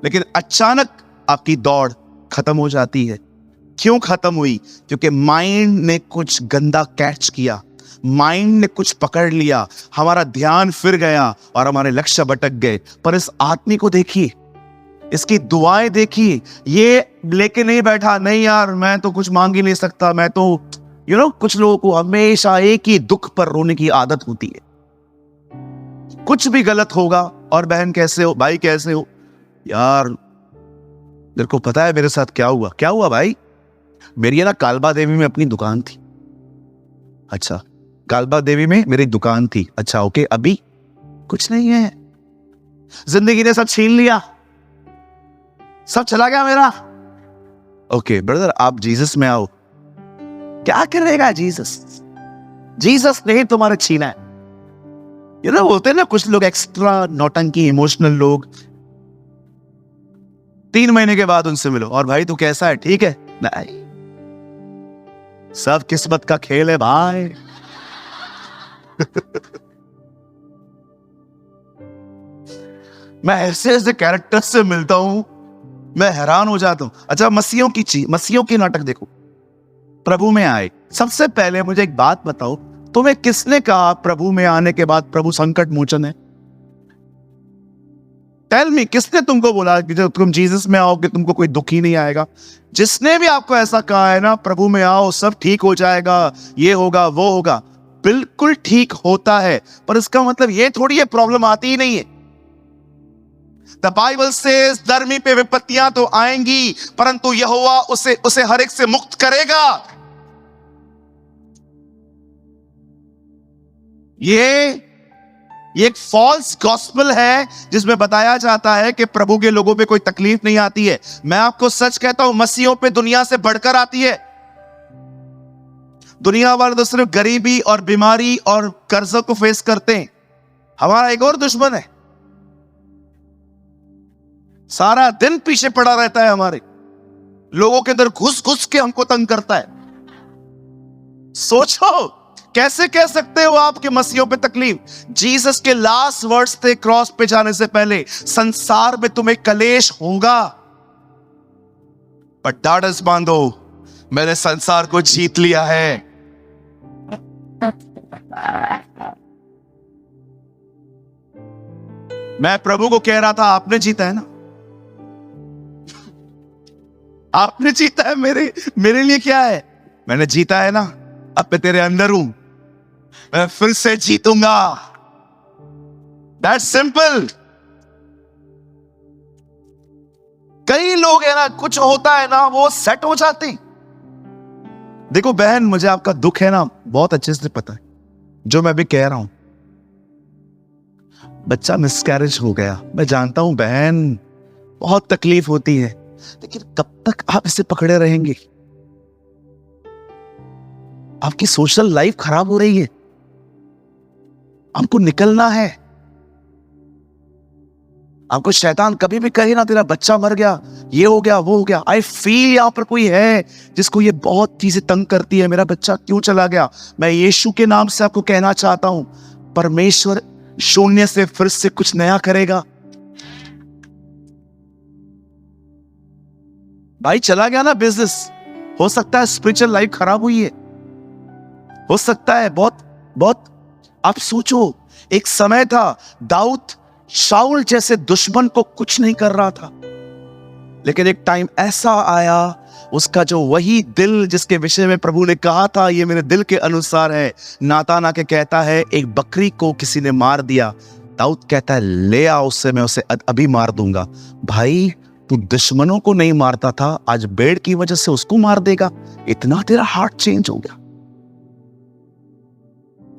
लेकिन अचानक आपकी दौड़ खत्म हो जाती है। क्यों खत्म हुई? क्योंकि माइंड ने कुछ गंदा कैच किया, माइंड ने कुछ पकड़ लिया, हमारा ध्यान फिर गया और हमारे लक्ष्य भटक गए। पर इस आदमी को देखिए, इसकी दुआएं देखिए, ये लेके नहीं बैठा, नहीं यार मैं तो कुछ मांग ही नहीं सकता, मैं तो कुछ लोगों को हमेशा एक ही दुख पर रोने की आदत होती है। कुछ भी गलत होगा, और बहन कैसे हो, भाई कैसे हो, यार तेरे को पता है मेरे साथ क्या हुआ? क्या हुआ भाई? मेरी ना कालबा देवी में अपनी दुकान थी। अच्छा, कालबा देवी में मेरी दुकान थी। अच्छा ओके, अभी कुछ नहीं है, जिंदगी ने सब छीन लिया, सब चला गया मेरा। ओके ब्रदर, आप जीसस में आओ। क्या करेगा जीसस? जीसस ने तुम्हारे छीना है। बोलते हैं ना कुछ लोग एक्स्ट्रा नौटंकी इमोशनल लोग, 3 महीने के बाद उनसे मिलो और भाई तू कैसा है, ठीक है? नहीं, सब किस्मत का खेल है भाई। मैं ऐसे ऐसे कैरेक्टर से मिलता हूं, मैं हैरान हो जाता हूं। अच्छा, मसीहों की नाटक देखो, प्रभु में आए। सबसे पहले मुझे एक बात बताओ, तुम्हें किसने कहा प्रभु में आने के बाद प्रभु संकट मोचन है? टेल मी, किसने तुमको बोला कि जब तुम जीसस में आओ कि तुमको कोई दुख ही नहीं आएगा? जिसने भी आपको ऐसा कहा है ना, प्रभु में आओ सब ठीक हो जाएगा, ये होगा वो होगा, बिल्कुल ठीक होता है, पर इसका मतलब ये थोड़ी है प्रॉब्लम आती ही नहीं है। द बाइबल सेज धर्मी पे विपत्तियां तो आएंगी, परंतु यहोवा उसे हर एक से मुक्त करेगा। ये एक फॉल्स गॉस्पेल है जिसमें बताया जाता है कि प्रभु के लोगों पे कोई तकलीफ नहीं आती है। मैं आपको सच कहता हूं, मसीहों पे दुनिया से बढ़कर आती है। दुनिया वाले तो सिर्फ गरीबी और बीमारी और कर्जों को फेस करते हैं। हमारा एक और दुश्मन है, सारा दिन पीछे पड़ा रहता है, हमारे लोगों के अंदर घुस घुस के हमको तंग करता है। सोचो, कैसे कह सकते हो आपके मसीहों पे तकलीफ? जीसस के लास्ट वर्ड्स थे क्रॉस पे जाने से पहले, संसार में तुम्हें कलेश होगा, पर ढाढ़स बांधो, मैंने संसार को जीत लिया है। मैं प्रभु को कह रहा था, आपने जीता है ना, आपने जीता है। मेरे लिए क्या है? मैंने जीता है ना, अब मैं तेरे अंदर हूं, मैं फिर से जीतूंगा। That's simple. कई लोग है ना, कुछ होता है ना, वो सेट हो जाते। देखो बहन, मुझे आपका दुख है ना बहुत अच्छे से पता है, जो मैं भी कह रहा हूं। बच्चा मिसकैरेज हो गया, मैं जानता हूं बहन, बहुत तकलीफ होती है, लेकिन कब तक आप इसे पकड़े रहेंगे? आपकी सोशल लाइफ खराब हो रही है, आपको निकलना है। आपको शैतान कभी भी कहे ना तेरा बच्चा मर गया, ये हो गया, वो हो गया। आई फील यहां पर कोई है जिसको ये बहुत चीजें तंग करती है, मेरा बच्चा क्यों चला गया। मैं यीशु के नाम से आपको कहना चाहता हूं, परमेश्वर शून्य से फिर से कुछ नया करेगा। भाई चला गया ना बिजनेस, हो सकता है स्पिरिचुअल लाइफ खराब हुई है, हो सकता है बहुत। आप सोचो, एक समय था दाऊद शाऊल जैसे दुश्मन को कुछ नहीं कर रहा था, लेकिन एक टाइम ऐसा आया, उसका जो वही दिल जिसके विषय में प्रभु ने कहा था ये मेरे दिल के अनुसार है, नातान आके कहता है एक बकरी को किसी ने मार दिया। दाऊद कहता है ले आओ उससे, मैं उसे अभी मार दूंगा। भाई तू दुश्मनों को नहीं मारता था, आज भेड़ की वजह से उसको मार देगा? इतना तेरा हार्ट चेंज हो गया?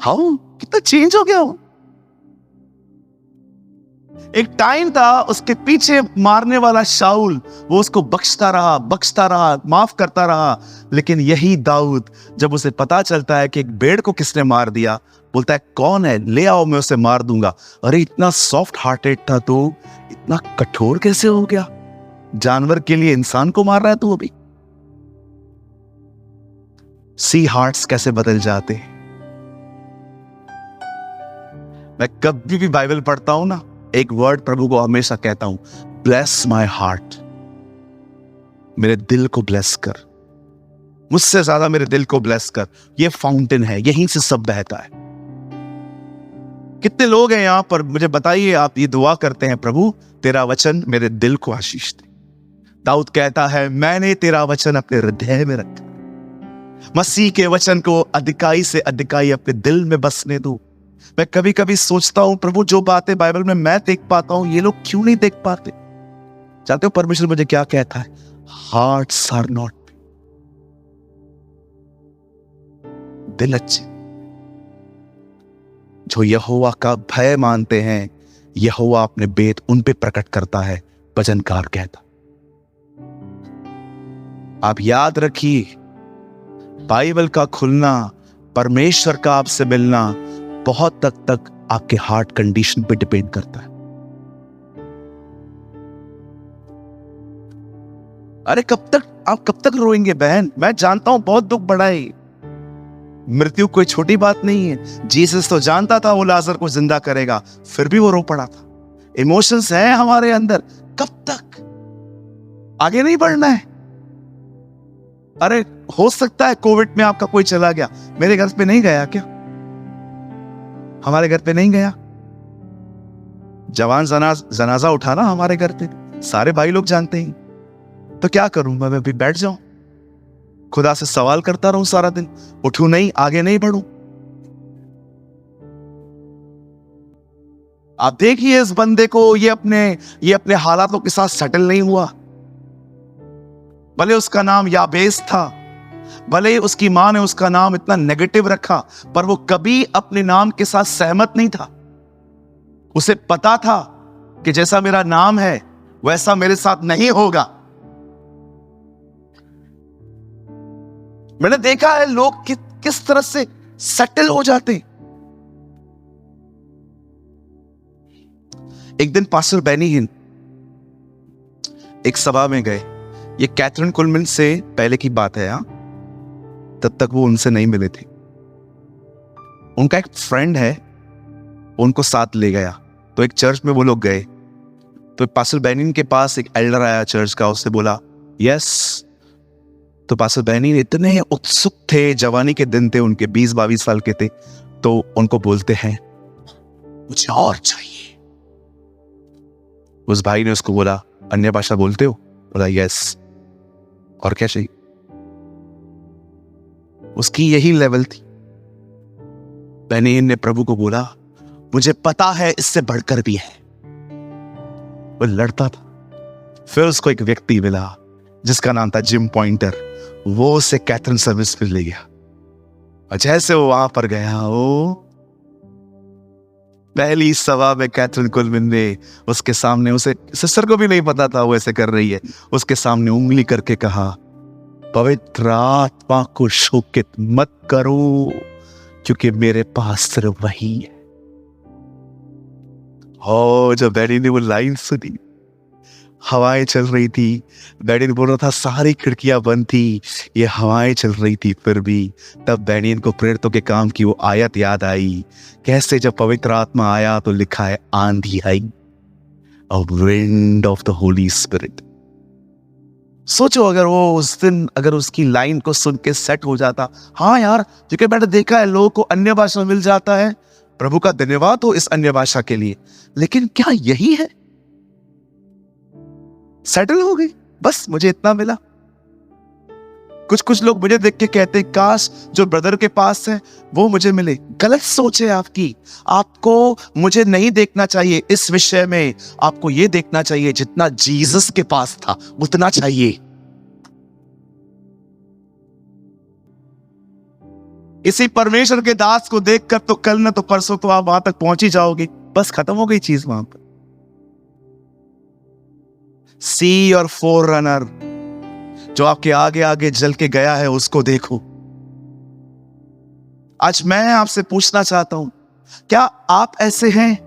हाँ, कितना चेंज हो गया। एक टाइम था उसके पीछे मारने वाला शाऊल, वो उसको बख्शता रहा, माफ करता रहा, लेकिन यही दाऊद जब उसे पता चलता है कि एक भेड़ को किसने मार दिया, बोलता है कौन है, ले आओ मैं उसे मार दूंगा। अरे इतना सॉफ्ट हार्टेड था तो इतना कठोर कैसे हो गया? जानवर के लिए इंसान को मार रहा है तू अभी। सी हार्ट्स कैसे बदल जाते हैं। मैं कभी भी बाइबल पढ़ता हूं ना, एक वर्ड प्रभु को हमेशा कहता हूं, ब्लेस माय हार्ट, मेरे दिल को ब्लेस कर, मुझसे ज्यादा मेरे दिल को ब्लेस कर। ये फाउंटेन है, यहीं से सब बहता है। कितने लोग हैं यहां पर, मुझे बताइए, आप ये दुआ करते हैं, प्रभु तेरा वचन मेरे दिल को आशीष दे। दाऊद कहता है मैंने तेरा वचन अपने हृदय में रखा, मसीह के वचन को अधिकाई से अधिकाई अपने दिल में बसने दो। मैं कभी कभी सोचता हूं प्रभु, जो बातें बाइबल में मैं देख पाता हूं ये लोग क्यों नहीं देख पाते? जानते हो परमेश्वर मुझे क्या कहता है? हार्ट्स आर नॉट, दिल अच्छे, जो यहोवा का भय मानते हैं, यहोवा अपने बेत उन पे प्रकट करता है, भजनकार कहता। आप याद रखिए, बाइबल का खुलना, परमेश्वर का आपसे मिलना बहुत तक आपके हार्ट कंडीशन पे डिपेंड करता है। अरे आप कब तक रोएंगे बहन? मैं जानता हूं बहुत दुख बड़ा है, मृत्यु कोई छोटी बात नहीं है। जीसस तो जानता था वो लाजर को जिंदा करेगा, फिर भी वो रो पड़ा था। इमोशंस हैं हमारे अंदर, कब तक? आगे नहीं बढ़ना है। अरे हो सकता है कोविड में आपका कोई चला गया, मेरे घर पे नहीं गया क्या? हमारे घर पे नहीं गया। जवान जनाजा उठाना हमारे घर पे, सारे भाई लोग जानते हैं। तो क्या करूं मैं अभी बैठ जाऊं, खुदा से सवाल करता रहूं सारा दिन, उठूं नहीं, आगे नहीं बढ़ूं? आप देखिए इस बंदे को, ये अपने हालातों के साथ सेटल नहीं हुआ। भले उसका नाम याबेस था, भले ही उसकी मां ने उसका नाम इतना नेगेटिव रखा, पर वो कभी अपने नाम के साथ सहमत नहीं था। उसे पता था कि जैसा मेरा नाम है वैसा मेरे साथ नहीं होगा। मैंने देखा है लोग किस तरह से सेटल हो जाते हैं। एक दिन पास्टर बेनी हिन एक सभा में गए। ये कैथरीन कुलमैन से पहले की बात है, यहां तब तक वो उनसे नहीं मिले थे। उनका एक फ्रेंड है, उनको साथ ले गया। तो एक चर्च में वो लोग गए, तो पास्टर बेनी के पास एक एल्डर आया चर्च का, उससे बोला यस। तो पास्टर बेनी इतने उत्सुक थे, जवानी के दिन थे उनके, 20-22 साल के थे, तो उनको बोलते हैं मुझे और चाहिए। उस भाई ने उसको बोला अन्य भाषा बोलते हो? बोला यस। और क्या चाहिए? उसकी यही लेवल थी। बेनी ने प्रभु को बोला मुझे पता है इससे बढ़कर भी है। वो लड़ता था। फिर उसको एक व्यक्ति मिला जिसका नाम था जिम पॉइंटर। वो उसे कैथरीन सर्विस पे ले गया, और जैसे वो वहां पर गया, वो पहली सभा में कैथरीन कुलमैन ने उसके सामने, उसे सिस्टर को भी नहीं पता था वो ऐसे कर रही है, उसके सामने उंगली करके कहा पवित्र आत्मा को शोकित मत करो, क्योंकि मेरे पास सिर्फ वही है। और जब डैडी ने वो लाइन सुनी, हवाएं चल रही थी, डैडी ने बोल रहा था सारी खिड़कियां बंद थी, ये हवाएं चल रही थी, फिर भी तब डैडी को प्रेरितों के काम की वो आयत याद आई, कैसे जब पवित्र आत्मा आया तो लिखा है आंधी आई, a wind of the Holy Spirit. सोचो अगर वो उस दिन अगर उसकी लाइन को सुन के सेट हो जाता। हाँ यार, क्योंकि मैंने देखा है लोगों को अन्य भाषा मिल जाता है, प्रभु का धन्यवाद हो इस अन्य भाषा के लिए, लेकिन क्या यही है? सेटल हो गई, बस मुझे इतना मिला। कुछ लोग मुझे देख के कहते हैं काश जो ब्रदर के पास है वो मुझे मिले। गलत सोच है आपकी। आपको मुझे नहीं देखना चाहिए इस विषय में, आपको ये देखना चाहिए जितना जीसस के पास था उतना चाहिए। इसी परमेश्वर के दास को देखकर तो कल न तो परसों तो आप वहां तक पहुंच ही जाओगे। बस खत्म हो गई चीज वहां पर। सी योर फोररनर, जो आपके आगे आगे जल के गया है उसको देखो। आज मैं आपसे पूछना चाहता हूं, क्या आप ऐसे हैं?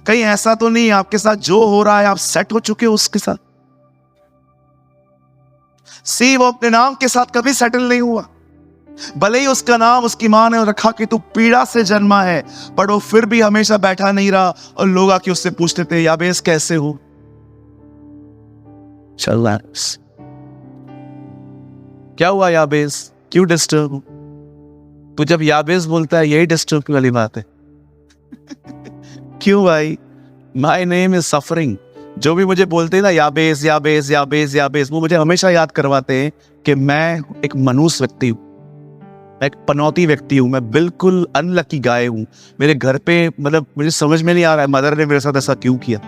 कहीं ऐसा तो नहीं आपके साथ जो हो रहा है आप सेट हो चुके हो उसके साथ? सी वो अपने नाम के साथ कभी सेटल नहीं हुआ, भले ही उसका नाम उसकी मां ने रखा कि तू पीड़ा से जन्मा है, पर वो फिर भी हमेशा बैठा नहीं रहा और लोग आके उससे पूछते थे याबेस कैसे हो? चल क्या हुआ याबेस, क्यों डिस्टर्ब हो? तू जब याबेस बोलता है यही डिस्टर्ब वाली बात है। क्यों भाई? My name is suffering. जो भी मुझे बोलते हैं ना याबेस याबेस याबेस याबेस, वो मुझे हमेशा याद करवाते हैं कि मैं एक मनुष्य व्यक्ति हूं, मैं एक पनौती व्यक्ति हूं, मैं बिल्कुल अनलकी गाय हूं। मेरे घर पे मतलब मुझे समझ में नहीं आ रहा है मदर ने मेरे साथ ऐसा क्यों किया।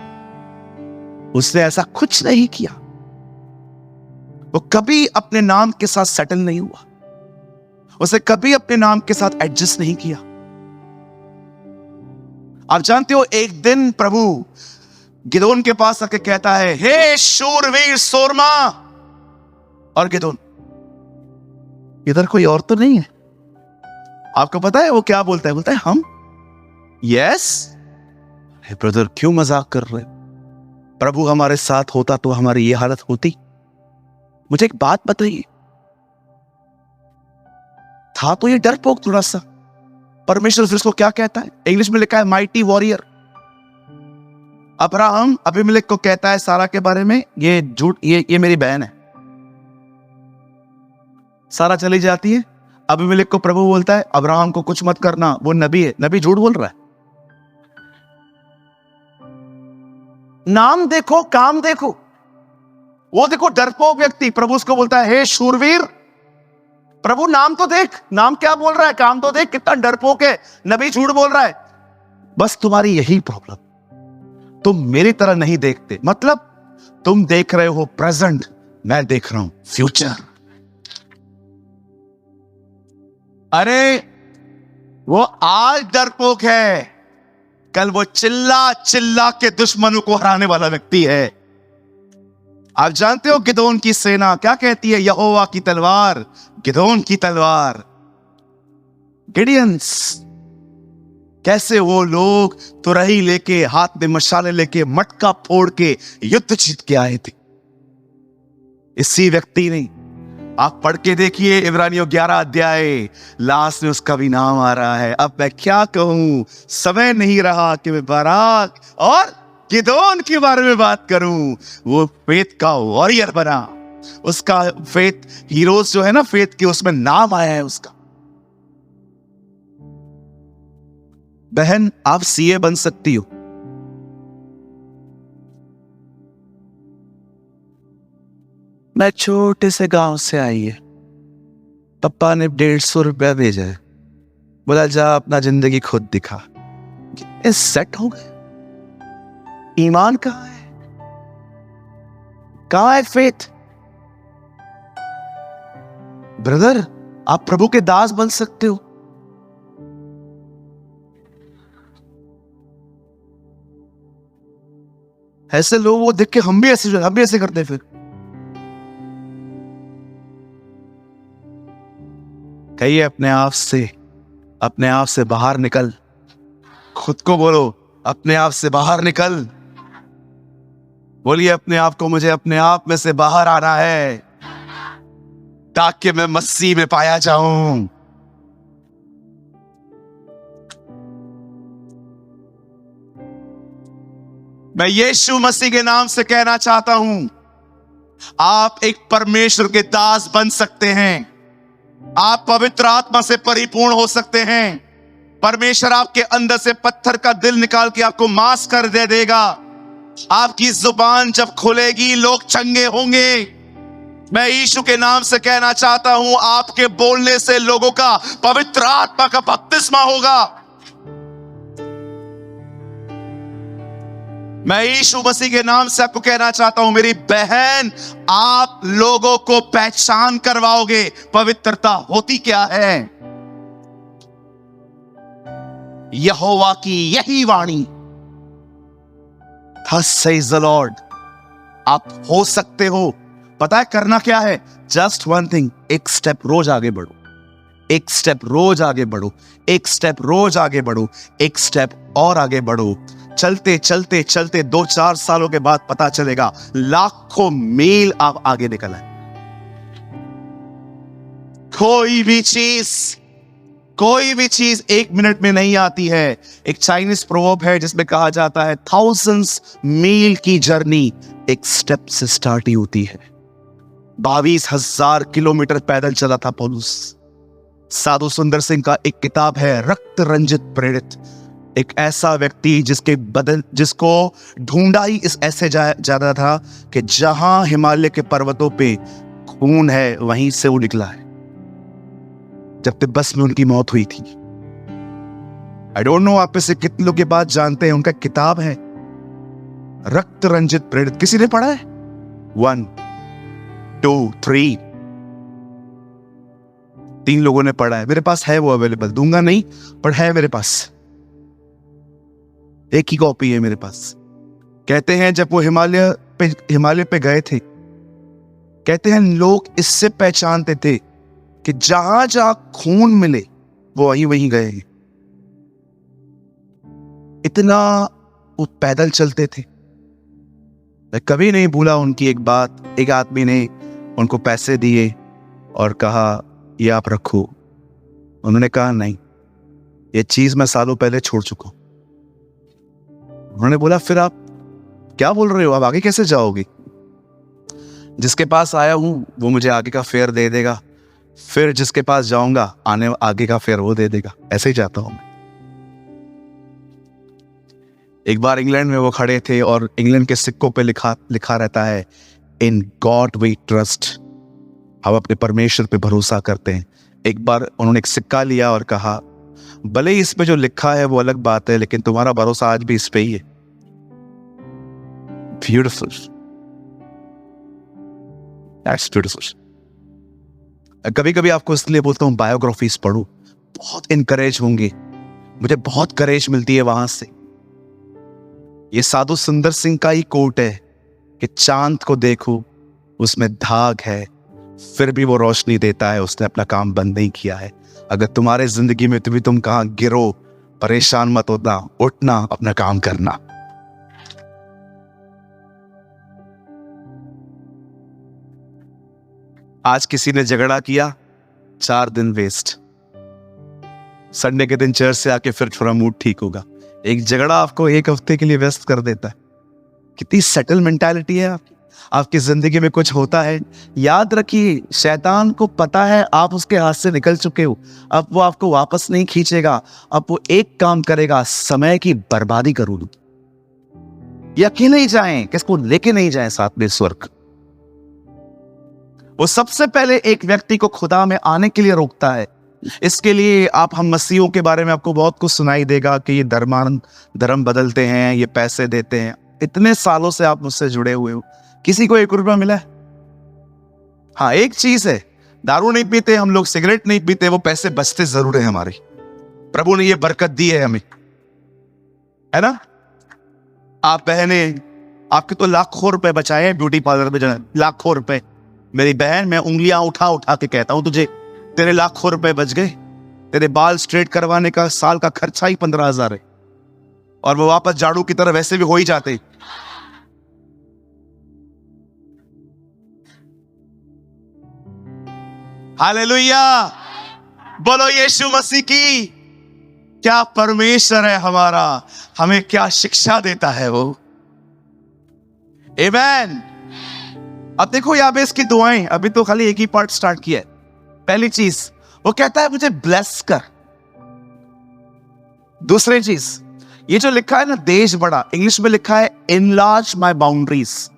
उसने ऐसा कुछ नहीं किया। वो कभी अपने नाम के साथ सेटल नहीं हुआ, उसे कभी अपने नाम के साथ एडजस्ट नहीं किया। आप जानते हो एक दिन प्रभु गिदोन के पास आके कहता है हे शूरवीर सोरमा, और गिदोन इधर कोई और तो नहीं है। आपको पता है वो क्या बोलता है? बोलता है हम। यस ब्रदर, क्यों मजाक कर रहे? प्रभु हमारे साथ होता तो हमारी ये हालत होती? मुझे एक बात बताइए, था तो ये डरपोक थोड़ा सा। परमेश्वर फिर इसको क्या कहता है? इंग्लिश में लिखा है माइटी वॉरियर। अब्राहम अबीमेलेक को कहता है सारा के बारे में ये झूठ, ये मेरी बहन है। सारा चली जाती है, अबीमेलेक को प्रभु बोलता है अब्राहम को कुछ मत करना, वो नबी है। नबी झूठ बोल रहा है। नाम देखो, काम देखो। वो देखो डरपोक व्यक्ति, प्रभु उसको बोलता है हे शूरवीर। प्रभु नाम तो देख, नाम क्या बोल रहा है, काम तो देख, कितना डरपोक है। नबी झूठ बोल रहा है। बस तुम्हारी यही प्रॉब्लम, तुम मेरी तरह नहीं देखते। मतलब तुम देख रहे हो प्रेजेंट, मैं देख रहा हूं फ्यूचर। अरे वो आज डरपोक है, कल वो चिल्ला चिल्ला के दुश्मनों को हराने वाला व्यक्ति है। आप जानते हो गिदोन की सेना क्या कहती है? यहोवा की तलवार, गिदोन की तलवार। गिडियंस, कैसे वो लोग तुरही लेके, हाथ में मशाले लेके, मटका फोड़ के युद्ध जीत के आए थे। इसी व्यक्ति ने, आप पढ़ के देखिए इब्रानियों 11 अध्याय, लास्ट में उसका भी नाम आ रहा है। अब मैं क्या कहूं, समय नहीं रहा कि मैं बाराक और गिदोन के बारे में बात करूं। वो फेथ का वॉरियर बना, उसका फेथ हीरोज जो है ना, फेथ के उसमें नाम आया है उसका। बहन, आप सीए बन सकती हो। मैं छोटे से गांव से आई है, पप्पा ने 150 रुपया भेजा है, बोला जा अपना जिंदगी खुद दिखा। इस सेट हो गए। ईमान कहां है? कहां है फेथ? ब्रदर, आप प्रभु के दास बन सकते हो। ऐसे लोग वो देख के हम भी ऐसे करते। फिर कहिए अपने आप से बाहर निकल। खुद को बोलो, अपने आप से बाहर निकल। बोलिए अपने आप को, मुझे अपने आप में से बाहर आना है ताकि मैं मसीह में पाया जाऊं। मैं यीशु मसीह के नाम से कहना चाहता हूं, आप एक परमेश्वर के दास बन सकते हैं। आप पवित्र आत्मा से परिपूर्ण हो सकते हैं। परमेश्वर आपके अंदर से पत्थर का दिल निकाल के आपको मांस कर दे देगा। आपकी जुबान जब खुलेगी, लोग चंगे होंगे। मैं यीशु के नाम से कहना चाहता हूं, आपके बोलने से लोगों का पवित्र आत्मा का बपतिस्मा होगा। मैं यीशु मसीह के नाम से आपको कहना चाहता हूं, मेरी बहन, आप लोगों को पहचान करवाओगे पवित्रता होती क्या है। यहोवा की यही वाणी, थस सेज द लॉर्ड। आप हो सकते हो। पता है करना क्या है? जस्ट वन थिंग, एक स्टेप रोज आगे बढ़ो, एक स्टेप रोज आगे बढ़ो, एक स्टेप रोज आगे बढ़ो, एक स्टेप और आगे बढ़ो। चलते चलते चलते 2-4 सालों के बाद पता चलेगा लाखों मील आप आगे निकल आए। कोई भी चीज 1 मिनट में नहीं आती है। एक चाइनीज प्रोवर्ब है जिसमें कहा जाता है, 1000 मील की जर्नी एक स्टेप से स्टार्ट ही होती है। 22,000 किलोमीटर पैदल चला था पौलुस। साधु सुंदर सिंह का एक किताब है, रक्त रंजित प्रेरित। एक ऐसा व्यक्ति जिसको ढूंढा ही इस ऐसे जा रहा था कि जहां हिमालय के पर्वतों पे खून है वहीं से वो निकला है, जब तिब्बत में उनकी मौत हुई थी। आई डोंट नो आप में से कितने लोग ये बात जानते हैं। उनका किताब है रक्त रंजित प्रेरित। किसी ने पढ़ा है? 1 2 3 3 लोगों ने पढ़ा है। मेरे पास है वो अवेलेबल, दूंगा नहीं, पर है मेरे पास। एक ही कॉपी है मेरे पास। कहते हैं जब वो हिमालय पे गए थे, कहते हैं लोग इससे पहचानते थे कि जहां जहां खून मिले वो वहीं गए हैं। इतना वो पैदल चलते थे। मैं कभी नहीं भूला उनकी एक बात। एक आदमी ने उनको पैसे दिए और कहा ये आप रखो। उन्होंने कहा नहीं, ये चीज मैं सालों पहले छोड़ चुका हूं। उन्होंने बोला फिर आप क्या बोल रहे हो, आप आगे कैसे जाओगे? जिसके पास आया हूं वो मुझे आगे का फेयर दे देगा, फिर जिसके पास जाऊंगा आगे का फेयर वो दे देगा। ऐसे ही जाता हूं मैं। एक बार इंग्लैंड में वो खड़े थे और इंग्लैंड के सिक्कों पे लिखा रहता है, इन गॉड वी ट्रस्ट। हम अपने परमेश्वर पे भरोसा करते हैं। एक बार उन्होंने एक सिक्का लिया और कहा, भले ही इस पे जो लिखा है वो अलग बात है, लेकिन तुम्हारा भरोसा आज भी इस पे ही है। Beautiful, that's beautiful. कभी कभी आपको इसलिए बोलता हूं बायोग्राफीज पढ़ो। बहुत इनकरेज होंगे, मुझे बहुत करेज मिलती है वहां से। ये साधु सुंदर सिंह का ही कोट है कि चांद को देखो उसमें धाग है, फिर भी वो रोशनी देता है, उसने अपना काम बंद नहीं किया है। अगर तुम्हारे जिंदगी में तुम कहां गिरो, परेशान मत होना, उठना, अपना काम करना। आज किसी ने झगड़ा किया, 4 दिन वेस्ट। संडे के दिन चर्च से आके फिर थोड़ा मूड ठीक होगा। एक झगड़ा आपको 1 हफ्ते के लिए व्यस्त कर देता है। कितनी सेटल मेंटालिटी है आपकी। आपकी जिंदगी में कुछ होता है, याद रखिए शैतान को पता है आप उसके हाथ से निकल चुके हो। अब वो आपको वापस नहीं खींचेगा। अब वो एक काम करेगा, समय की बर्बादी करूंगी। ये अकेले ही जाएं, किसको लेके नहीं जाएं साथ में स्वर्ग। वो सबसे पहले एक व्यक्ति को खुदा में आने के लिए रोकता है। इसके लिए हम मसीहों के बारे में आपको बहुत कुछ सुनाई देगा कि ये धर्म बदलते हैं, ये पैसे देते हैं। इतने सालों से आप मुझसे जुड़े हुए हो, किसी को 1 रुपया मिला है? हाँ, एक चीज है, दारू नहीं पीते हम लोग, सिगरेट नहीं पीते, वो पैसे बचते जरूर है हमारे। प्रभु ने ये बरकत दी है हमें, है ना। आप बहने, आपके तो लाखों रुपए बचाए हैं ब्यूटी पार्लर में जाना, लाखों रुपए। मेरी बहन, मैं उंगलियां उठा उठा के कहता हूं तुझे, तेरे लाखों रुपए बच गए। तेरे बाल स्ट्रेट करवाने का साल का खर्चा ही 15,000 है, और वो वापस झाड़ू की तरह वैसे भी हो ही जाते। हालेलुया, बोलो यीशु मसीह की। क्या परमेश्वर है हमारा, हमें क्या शिक्षा देता है वो। आमेन। अब देखो याबेस की दुआएं, अभी तो खाली एक ही पार्ट स्टार्ट किया है। पहली चीज वो कहता है मुझे ब्लेस कर। दूसरी चीज, ये जो लिखा है ना देश बड़ा, इंग्लिश में लिखा है इनलार्ज माय बाउंड्रीज,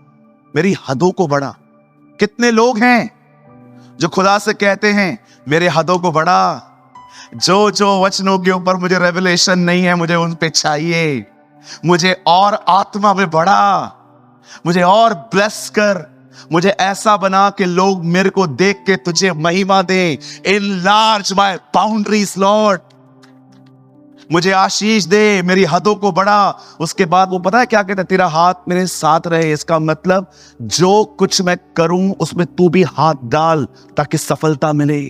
मेरी हदों को बढ़ा। कितने लोग हैं जो खुदा से कहते हैं मेरे हदों को बढ़ा। जो वचनों के ऊपर मुझे रेवलेशन नहीं है, मुझे उन पे चाहिए। मुझे और आत्मा में बढ़ा, मुझे और ब्लेस कर, मुझे ऐसा बना कि लोग मेरे को देख के तुझे महिमा दे। इनलार्ज माय बाउंड्रीज लॉर्ड, मुझे आशीष दे, मेरी हदों को बढ़ा। उसके बाद वो पता है क्या कहता है, तेरा हाथ मेरे साथ रहे। इसका मतलब जो कुछ मैं करूं उसमें तू भी हाथ डाल ताकि सफलता मिले।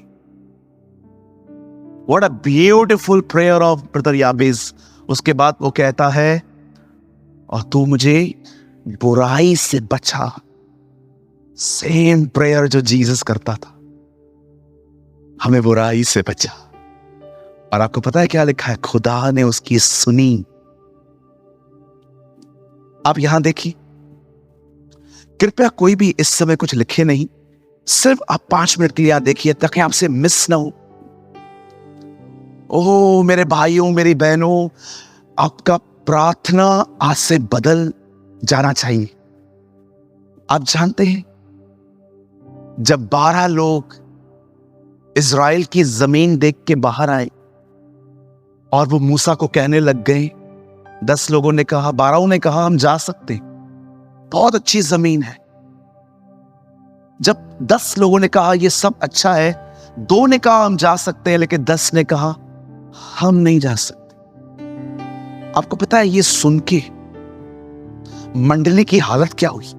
What a beautiful prayer of brother Jabez. उसके बाद वो कहता है और तू मुझे बुराई से बचा। सेम प्रेयर जो जीसस करता था, हमें बुराई से बचा। और आपको पता है क्या लिखा है, खुदा ने उसकी सुनी। आप यहां देखिए, कृपया कोई भी इस समय कुछ लिखे नहीं, सिर्फ आप 5 मिनट के लिए यहां देखिए ताकि आपसे मिस ना हो। ओह मेरे भाइयों, मेरी बहनों, आपका प्रार्थना आज से बदल जाना चाहिए। आप जानते हैं जब 12 लोग इज़राइल की जमीन देख के बाहर आए और वो मूसा को कहने लग गए, 10 लोगों ने कहा, 12 ने कहा हम जा सकते, बहुत अच्छी जमीन है। जब 10 लोगों ने कहा ये सब अच्छा है, 2 ने कहा हम जा सकते हैं, लेकिन 10 ने कहा हम नहीं जा सकते। आपको पता है ये सुन के मंडली की हालत क्या हुई।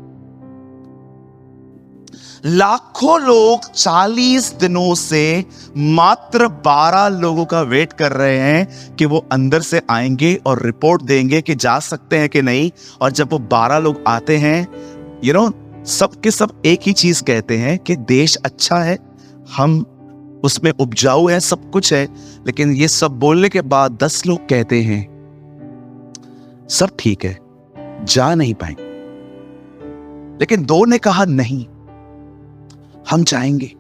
लाखों लोग 40 दिनों से मात्र 12 लोगों का वेट कर रहे हैं कि वो अंदर से आएंगे और रिपोर्ट देंगे कि जा सकते हैं कि नहीं। और जब वो 12 लोग आते हैं, सब के सब एक ही चीज कहते हैं कि देश अच्छा है, हम उसमें उपजाऊ है, सब कुछ है। लेकिन ये सब बोलने के बाद 10 लोग कहते हैं सब ठीक है, जा नहीं पाएंगे। लेकिन 2 ने कहा नहीं, हम जाएंगे।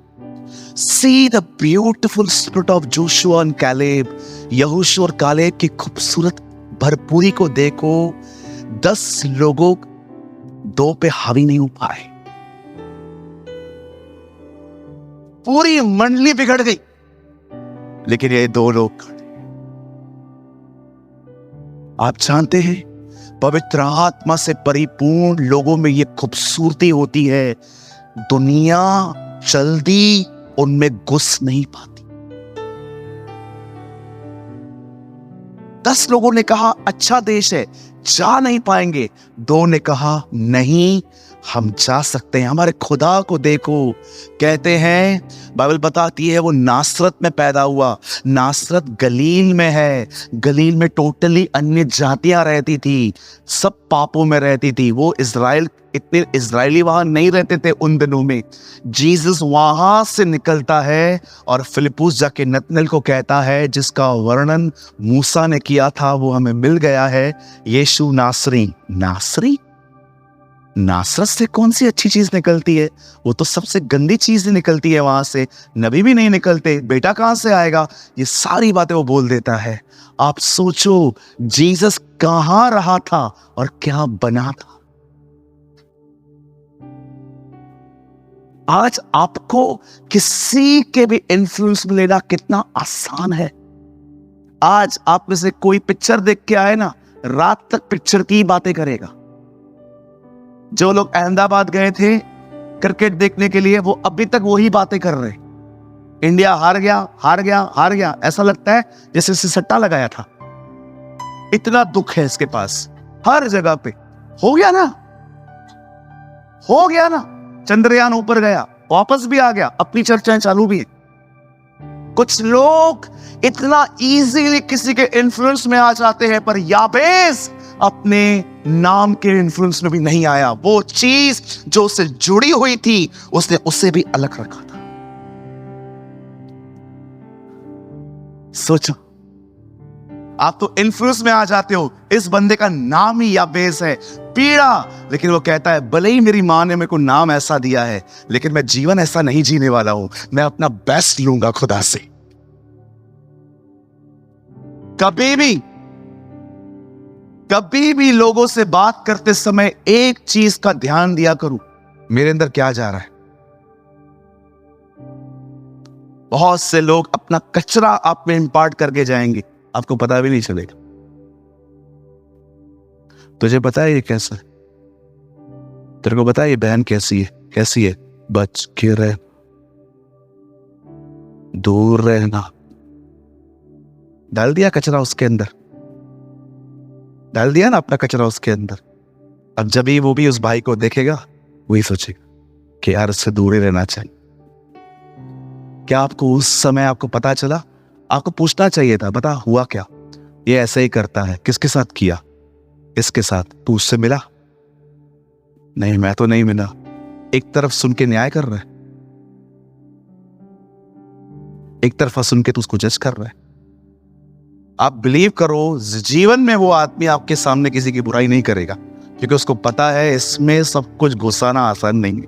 See the beautiful spirit of Joshua and Caleb, यहोशू और कालेब की खूबसूरत भरपूरी को देखो। 10 लोगों 2 पे हावी नहीं हो पाए, पूरी मंडली बिगड़ गई, लेकिन ये 2 लोग खड़े। आप जानते हैं पवित्र आत्मा से परिपूर्ण लोगों में ये खूबसूरती होती है, दुनिया जल्दी उनमें घुस नहीं पाती। 10 लोगों ने कहा अच्छा देश है, जा नहीं पाएंगे। 2 ने कहा नहीं, हम जा सकते हैं, हमारे खुदा को देखो। कहते हैं, बाइबल बताती है वो नासरत में पैदा हुआ। नासरत गलील में है। गलील में टोटली अन्य जातियां रहती थी, सब पापों में रहती थी। वो इजराइल, इतने इजरायली वहां नहीं रहते थे उन दिनों में। जीसस वहां से निकलता है और फिलिप्पुस जाके नतनएल को कहता है, जिसका वर्णन मूसा ने किया था वो हमें मिल गया है, यीशु नासरी। नासरी, नासरत से कौन सी अच्छी चीज निकलती है? वो तो सबसे गंदी चीज निकलती है वहां से। नबी भी नहीं निकलते, बेटा कहां से आएगा? ये सारी बातें वो बोल देता है। आप सोचो, जीसस कहां रहा था और क्या बना था। आज आपको किसी के भी इन्फ्लुएंस में लेना कितना आसान है। आज आप में से कोई पिक्चर देख के आए ना, रात तक पिक्चर की बातें करेगा। जो लोग अहमदाबाद गए थे क्रिकेट देखने के लिए, वो अभी तक वही बातें कर रहे। इंडिया हार गया, हार गया, हार गया, ऐसा लगता है जैसे इसे सट्टा लगाया था। इतना दुख है इसके पास हर जगह पे। हो गया ना, हो गया ना, चंद्रयान ऊपर गया, वापस भी आ गया, अपनी चर्चाएं चालू भी है। कुछ लोग इतना इजीली किसी के इन्फ्लुएंस में आ जाते हैं, पर याबेस अपने नाम के इन्फ्लुएंस में भी नहीं आया। वो चीज जो उससे जुड़ी हुई थी, उसने उससे भी अलग रखा था। सोचो, आप तो इन्फ्लुएंस में आ जाते हो। इस बंदे का नाम ही याबेस है, पीड़ा। लेकिन वो कहता है, भले ही मेरी मां ने मेरे को नाम ऐसा दिया है, लेकिन मैं जीवन ऐसा नहीं जीने वाला हूं। मैं अपना बेस्ट लूंगा खुदा से। कभी भी लोगों से बात करते समय एक चीज का ध्यान दिया करूं, मेरे अंदर क्या जा रहा है। बहुत से लोग अपना कचरा आप में इंपार्ट करके जाएंगे, आपको पता भी नहीं चलेगा। तुझे पता है ये कैसा है? तेरे को पता है ये बहन कैसी है? कैसी है? बच के रह, दूर रहना। डाल दिया कचरा उसके अंदर, डाल दिया ना अपना कचरा उसके अंदर। अब जब ही वो भी उस भाई को देखेगा, वही सोचेगा कि यार उससे दूर ही रहना चाहिए। क्या आपको उस समय आपको पता चला? आपको पूछना चाहिए था, बता हुआ क्या? ये ऐसे ही करता है। किसके साथ किया? इसके साथ। तू उससे मिला? नहीं, मैं तो नहीं मिला। एक तरफ सुन के न्याय कर रहा है, एक तरफा सुन के तू उसको जज कर रहा है। आप बिलीव करो, जीवन में वो आदमी आपके सामने किसी की बुराई नहीं करेगा, क्योंकि उसको पता है इसमें सब कुछ घुसाना आसान नहीं है।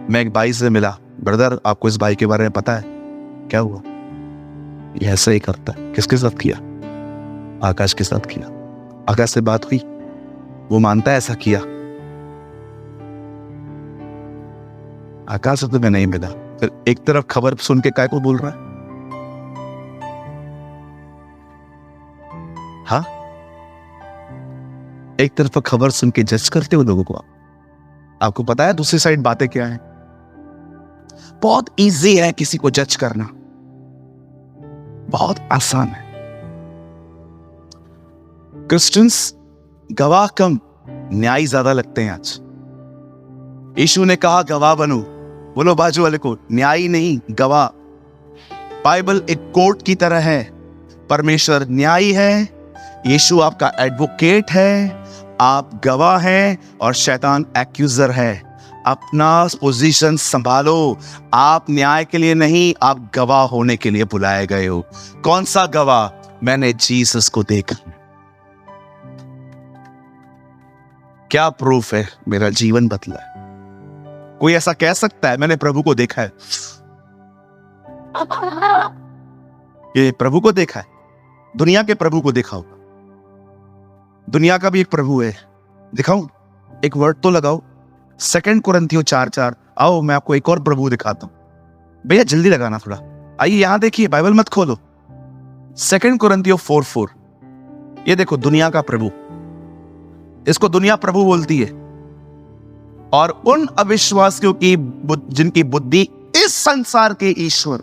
मैं एक भाई से मिला, ब्रदर आपको इस भाई के बारे में पता है? क्या हुआ? ये ऐसा ही करता है। किसके साथ किया? आकाश के साथ किया। आकाश से बात हुई, वो मानता है ऐसा किया। आकाश से तो मैं नहीं मिला। फिर एक तरफ खबर सुन के काय को बोल रहा है? हाँ, एक तरफ खबर सुन के जज करते हो लोगों को। आपको पता है दूसरी साइड बातें क्या है? बहुत इजी है किसी को जज करना, बहुत आसान है। क्रिश्चियंस गवाह कम, न्यायी ज्यादा लगते हैं आज। यीशु ने कहा गवाह बनो। बोलो बाजू वाले को, न्यायी नहीं, गवाह। बाइबल एक कोर्ट की तरह है। परमेश्वर न्यायी है, यीशु आपका एडवोकेट है, आप गवाह हैं और शैतान एक्यूजर है। अपना पोजीशन संभालो। आप न्याय के लिए नहीं, आप गवाह होने के लिए बुलाए गए हो। कौन सा गवाह? मैंने जीसस को देखा। क्या प्रूफ है? मेरा जीवन बदला है। कोई ऐसा कह सकता है मैंने प्रभु को देखा है? ये प्रभु को देखा है? दुनिया के प्रभु को देखा होगा। दुनिया का भी एक प्रभु है। दिखाऊं? एक वर्ड तो लगाओ। 2 कुरिन्थियों 4:4। आओ मैं आपको एक और प्रभु दिखाता हूं। भैया जल्दी लगाना थोड़ा। आइए यहां देखिए, बाइबल मत खोलो। 2 कुरिन्थियों 4:4। ये देखो, दुनिया का प्रभु। इसको दुनिया प्रभु बोलती है। और उन अविश्वासियों की जिनकी बुद्धि इस संसार के ईश्वर,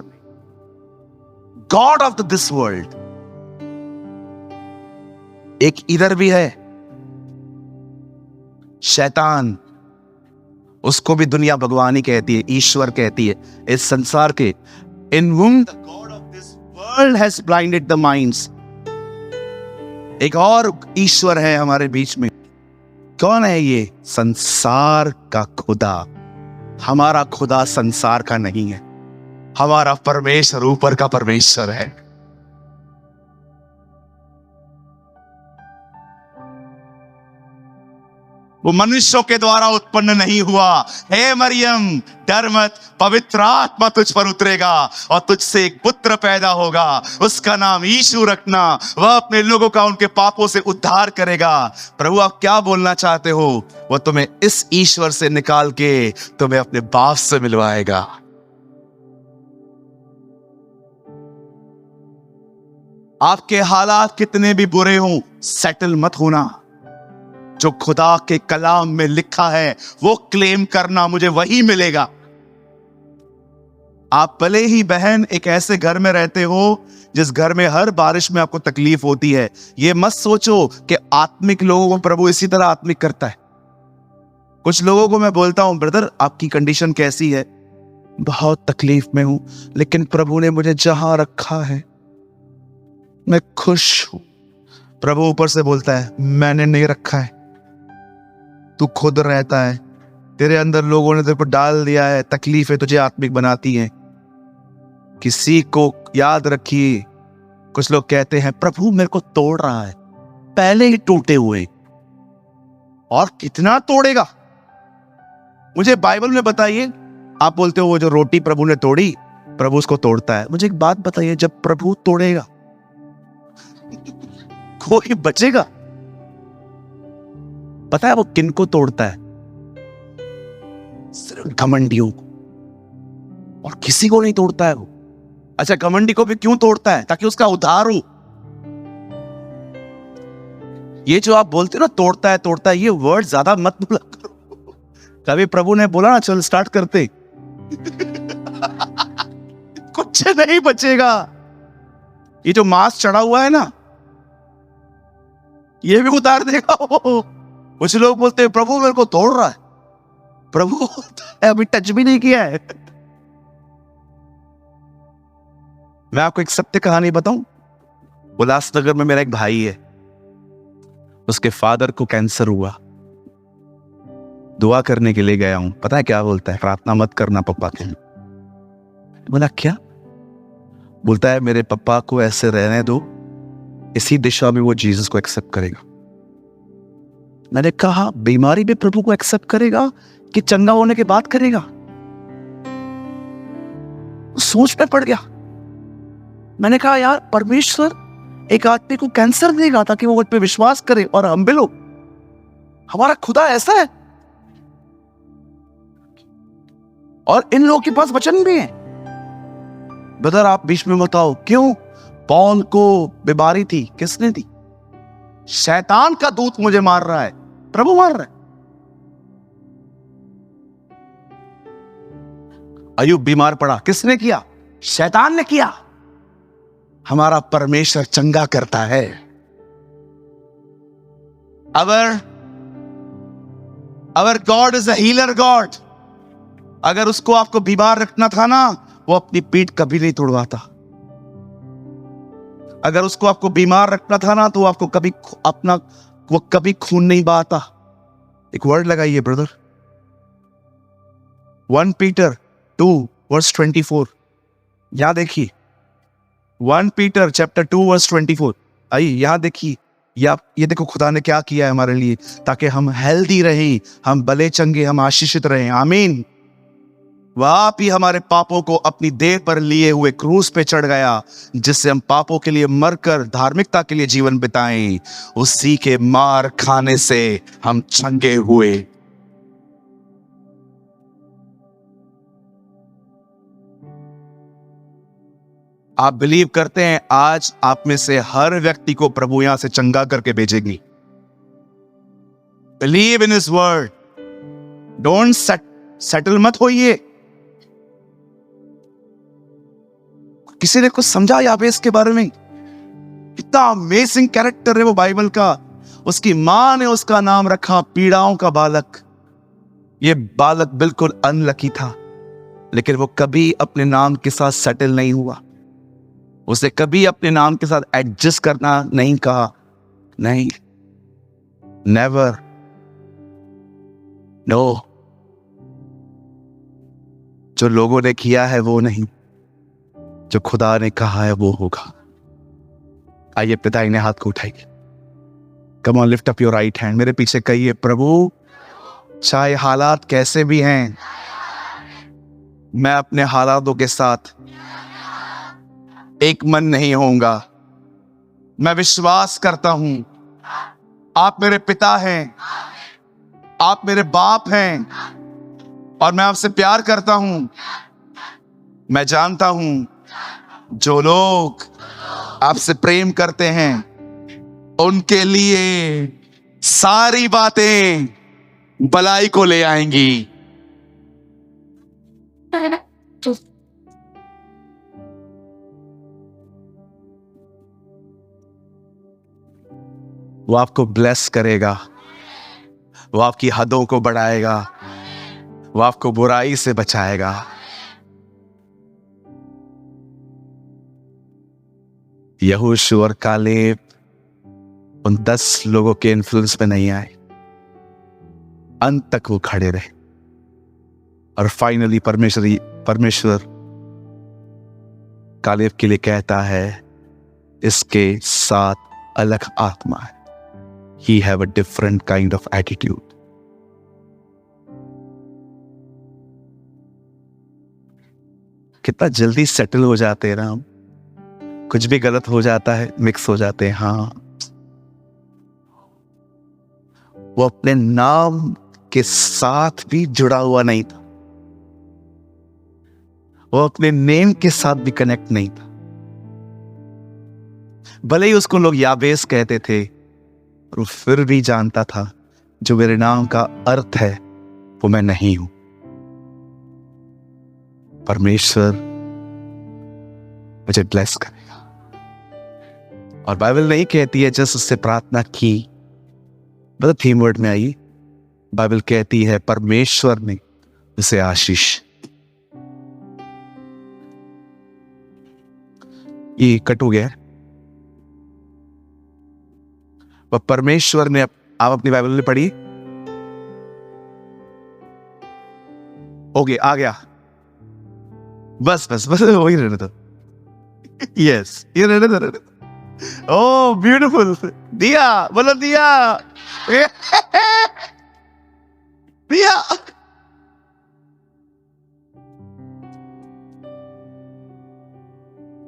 गॉड ऑफ दिस वर्ल्ड, एक इधर भी है, शैतान। उसको भी दुनिया भगवान ही कहती है, ईश्वर कहती है, इस संसार के। इन whom the God of this world has blinded the minds। एक और ईश्वर है हमारे बीच में। कौन है ये? संसार का खुदा। हमारा खुदा संसार का नहीं है, हमारा परमेश्वर ऊपर का परमेश्वर है। वो मनुष्यों के द्वारा उत्पन्न नहीं हुआ। हे मरियम, डर मत, पवित्र आत्मा तुझ पर उतरेगा और तुझसे एक पुत्र पैदा होगा, उसका नाम यीशु रखना। वह अपने लोगों का उनके पापों से उद्धार करेगा। प्रभु आप क्या बोलना चाहते हो? वह तुम्हें इस ईश्वर से निकाल के तुम्हें अपने बाप से मिलवाएगा। आपके हालात कितने भी बुरे हों, सेटल मत होना। जो खुदा के कलाम में लिखा है वो क्लेम करना, मुझे वही मिलेगा। आप भले ही बहन एक ऐसे घर में रहते हो जिस घर में हर बारिश में आपको तकलीफ होती है, ये मत सोचो कि आत्मिक लोगों को प्रभु इसी तरह आत्मिक करता है। कुछ लोगों को मैं बोलता हूं, ब्रदर आपकी कंडीशन कैसी है? बहुत तकलीफ में हूं, लेकिन प्रभु ने मुझे जहां रखा है मैं खुश हूं। प्रभु ऊपर से बोलता है, मैंने नहीं रखा है, तू खुद रहता है, तेरे अंदर लोगों ने तेरे को डाल दिया है। तकलीफें तुझे आत्मिक बनाती हैं। किसी को याद रखिए, कुछ लोग कहते हैं प्रभु मेरे को तोड़ रहा है, पहले ही टूटे हुए, और कितना तोड़ेगा? मुझे बाइबल में बताइए। आप बोलते हो वो जो रोटी प्रभु ने तोड़ी, प्रभु उसको तोड़ता है। मुझे एक बात बताइए, जब प्रभु तोड़ेगा कोई बचेगा? पता है वो किनको तोड़ता है? सिर्फ घमंडियों को, और किसी को नहीं तोड़ता है वो। अच्छा, घमंडी को भी क्यों तोड़ता है? ताकि उसका उद्धार हो। ये जो आप बोलते हो ना तोड़ता है, ये वर्ड ज्यादा मत बोला करो। कभी प्रभु ने बोला ना चल स्टार्ट करते कुछ नहीं बचेगा। ये जो मांस चढ़ा हुआ है ना, ये भी उतार देगा वो। कुछ लोग बोलते हैं प्रभु मेरे को तोड़ रहा है, प्रभु अभी टच भी नहीं किया है। मैं आपको एक सत्य कहानी बताऊं। उल्लासनगर में मेरा एक भाई है, उसके फादर को कैंसर हुआ। दुआ करने के लिए गया हूं। पता है क्या बोलता है? प्रार्थना मत करना पप्पा के लिए। बोला क्या? बोलता है मेरे पप्पा को ऐसे रहने दो, इसी दिशा में वो जीसस को एक्सेप्ट करेगा। मैंने कहा बीमारी में प्रभु को एक्सेप्ट करेगा कि चंगा होने के बाद करेगा? सोच में पड़ गया। मैंने कहा यार, परमेश्वर एक आदमी को कैंसर देगा ताकि वो उस पे विश्वास करे और हम्बल हो। हमारा खुदा ऐसा है। और इन लोगों के पास वचन भी है। ब्रदर आप बीच में बताओ क्यों? पौल को बीमारी थी, किसने दी? शैतान का दूत मुझे मार रहा है, प्रभु मार रहा है। अय्यूब बीमार पड़ा, किसने किया? शैतान ने किया। हमारा परमेश्वर चंगा करता है। Our God is a healer God. अगर उसको आपको बीमार रखना था ना, वो अपनी पीठ कभी नहीं तोड़वाता। अगर उसको आपको बीमार रखना था ना, तो वो आपको कभी खून नहीं बहाता। एक वर्ड लगाइए ब्रदर, 1 पीटर 2:24। यहां देखिए, 1 पीटर चैप्टर 2:24। आइए यहां देखिए, ये देखो खुदा ने क्या किया है हमारे लिए, ताकि हम हेल्दी रहें, हम भले चंगे, हम आशीषित रहें। आमीन। वह आप ही हमारे पापों को अपनी देह पर लिए हुए क्रूस पे चढ़ गया, जिससे हम पापों के लिए मरकर धार्मिकता के लिए जीवन बिताएं। उसी के मार खाने से हम चंगे हुए। आप बिलीव करते हैं आज आप में से हर व्यक्ति को प्रभु यहां से चंगा करके भेजेगी? Believe in his word. Don't settle मत होइए। किसी ने कुछ समझा याबेस के बारे में? कितना अमेजिंग कैरेक्टर है वो बाइबल का। उसकी मां ने उसका नाम रखा पीड़ाओं का बालक। ये बालक बिल्कुल अनलकी था, लेकिन वो कभी अपने नाम के साथ सेटल नहीं हुआ। उसे कभी अपने नाम के साथ एडजस्ट करना नहीं कहा, नहीं, नेवर, नो। जो लोगों ने किया है वो नहीं, जो खुदा ने कहा है वो होगा। आइए अपने दाहिने हाथ को उठाइए। Come on, lift up your right hand. मेरे पीछे कहिए, प्रभु चाहे हालात कैसे भी हैं, मैं अपने हालातों के साथ एक मन नहीं होऊंगा। मैं विश्वास करता हूं आप मेरे पिता हैं, आप मेरे बाप हैं, और मैं आपसे प्यार करता हूं। मैं जानता हूं जो लोग आपसे प्रेम करते हैं उनके लिए सारी बातें भलाई को ले आएंगी। वो आपको ब्लेस करेगा, वो आपकी हदों को बढ़ाएगा, वो आपको बुराई से बचाएगा। यहोशू और कालेब उन 10 लोगों के इन्फ्लुएंस में नहीं आए, अंत तक वो खड़े रहे। और फाइनली परमेश्वर कालेब के लिए कहता है, इसके साथ अलग आत्मा है। He have a different kind of attitude. कितना जल्दी सेटल हो जाते हैं ना हम। कुछ भी गलत हो जाता है, मिक्स हो जाते हैं। हाँ, वो अपने नाम के साथ भी जुड़ा हुआ नहीं था, वो अपने नेम के साथ भी कनेक्ट नहीं था। भले ही उसको लोग याबेस कहते थे, और वो फिर भी जानता था जो मेरे नाम का अर्थ है वो मैं नहीं हूं। परमेश्वर मुझे ब्लेस करेगा। और बाइबल नहीं कहती है जस्ट उससे प्रार्थना की, मतलब थीम वर्ड में आई। बाइबल कहती है परमेश्वर ने उसे आशीष। ये कट हो गया है। परमेश्वर ने, आप अपनी बाइबल में पढ़ी, ओके आ गया, बस बस बस वही रहने दो। यस, ये रहने दो। ओह ब्यूटीफुल, दिया बोलो, दिया दिया।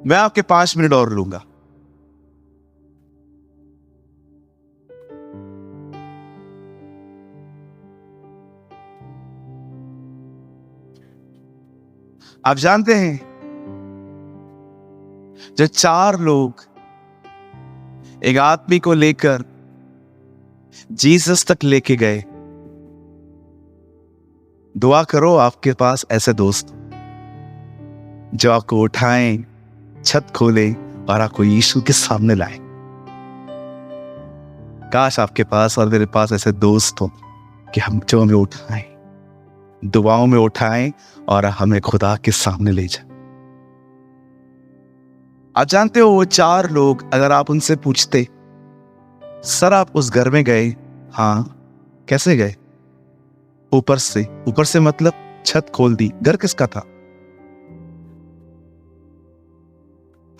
मैं आपके 5 मिनट और लूंगा। आप जानते हैं जो 4 लोग एक आदमी को लेकर जीसस तक लेके गए, दुआ करो आपके पास ऐसे दोस्त जो आपको उठाएं, छत खोलें और आपको यीशु के सामने लाएं। काश आपके पास और मेरे पास ऐसे दोस्त हो कि हम जो हमें उठाएं, दुआओं में उठाएं और हमें खुदा के सामने ले जाए। आप जानते हो वो 4 लोग, अगर आप उनसे पूछते, सर आप उस घर में गए? हाँ। कैसे गए? ऊपर से। ऊपर से मतलब छत खोल दी। घर किसका था?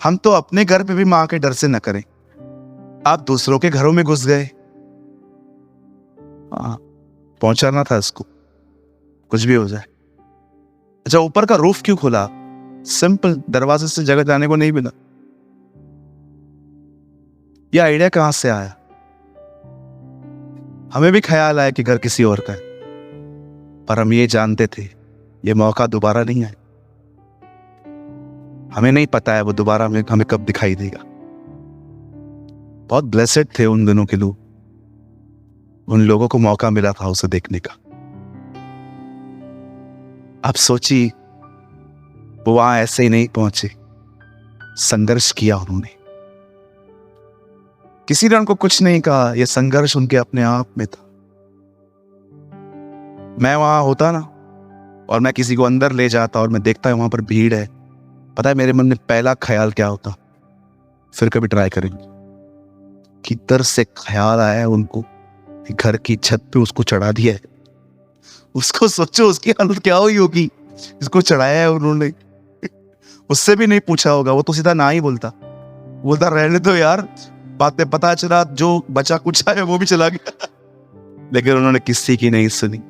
हम तो अपने घर पे भी मां के डर से न करें, आप दूसरों के घरों में घुस गए। हाँ, पहुंचाना था इसको, कुछ भी हो जाए। अच्छा, ऊपर का रूफ क्यों खोला? सिंपल, दरवाजे से जगह जाने को नहीं मिला। यह आइडिया कहां से आया? हमें भी ख्याल आया कि घर किसी और का है, पर हम ये जानते थे ये मौका दोबारा नहीं आए। हमें नहीं पता है वो दोबारा हमें कब दिखाई देगा। बहुत ब्लेसेड थे उन दिनों के लोग, उन लोगों को मौका मिला था उसे देखने का। आप सोचिए, वो वहां ऐसे ही नहीं पहुंचे, संघर्ष किया उन्होंने। किसी ने उनको कुछ नहीं कहा, यह संघर्ष उनके अपने आप में था। मैं वहां होता ना और मैं किसी को अंदर ले जाता और मैं देखता है वहां पर भीड़ है, पता है मेरे मन में पहला ख्याल क्या होता? फिर कभी ट्राई करेंगे। किधर से ख्याल आया है उनको, घर की छत पे उसको चढ़ा दिया है। उसको सोचो उसकी हालत क्या हुई होगी, इसको चढ़ाया है उन्होंने। उससे भी नहीं पूछा होगा, वो तो सीधा ना ही बोलता रहने दो यार, बाद में पता चला जो बचा कुछ है वो भी चला गया। लेकिन उन्होंने किसी की नहीं सुनी।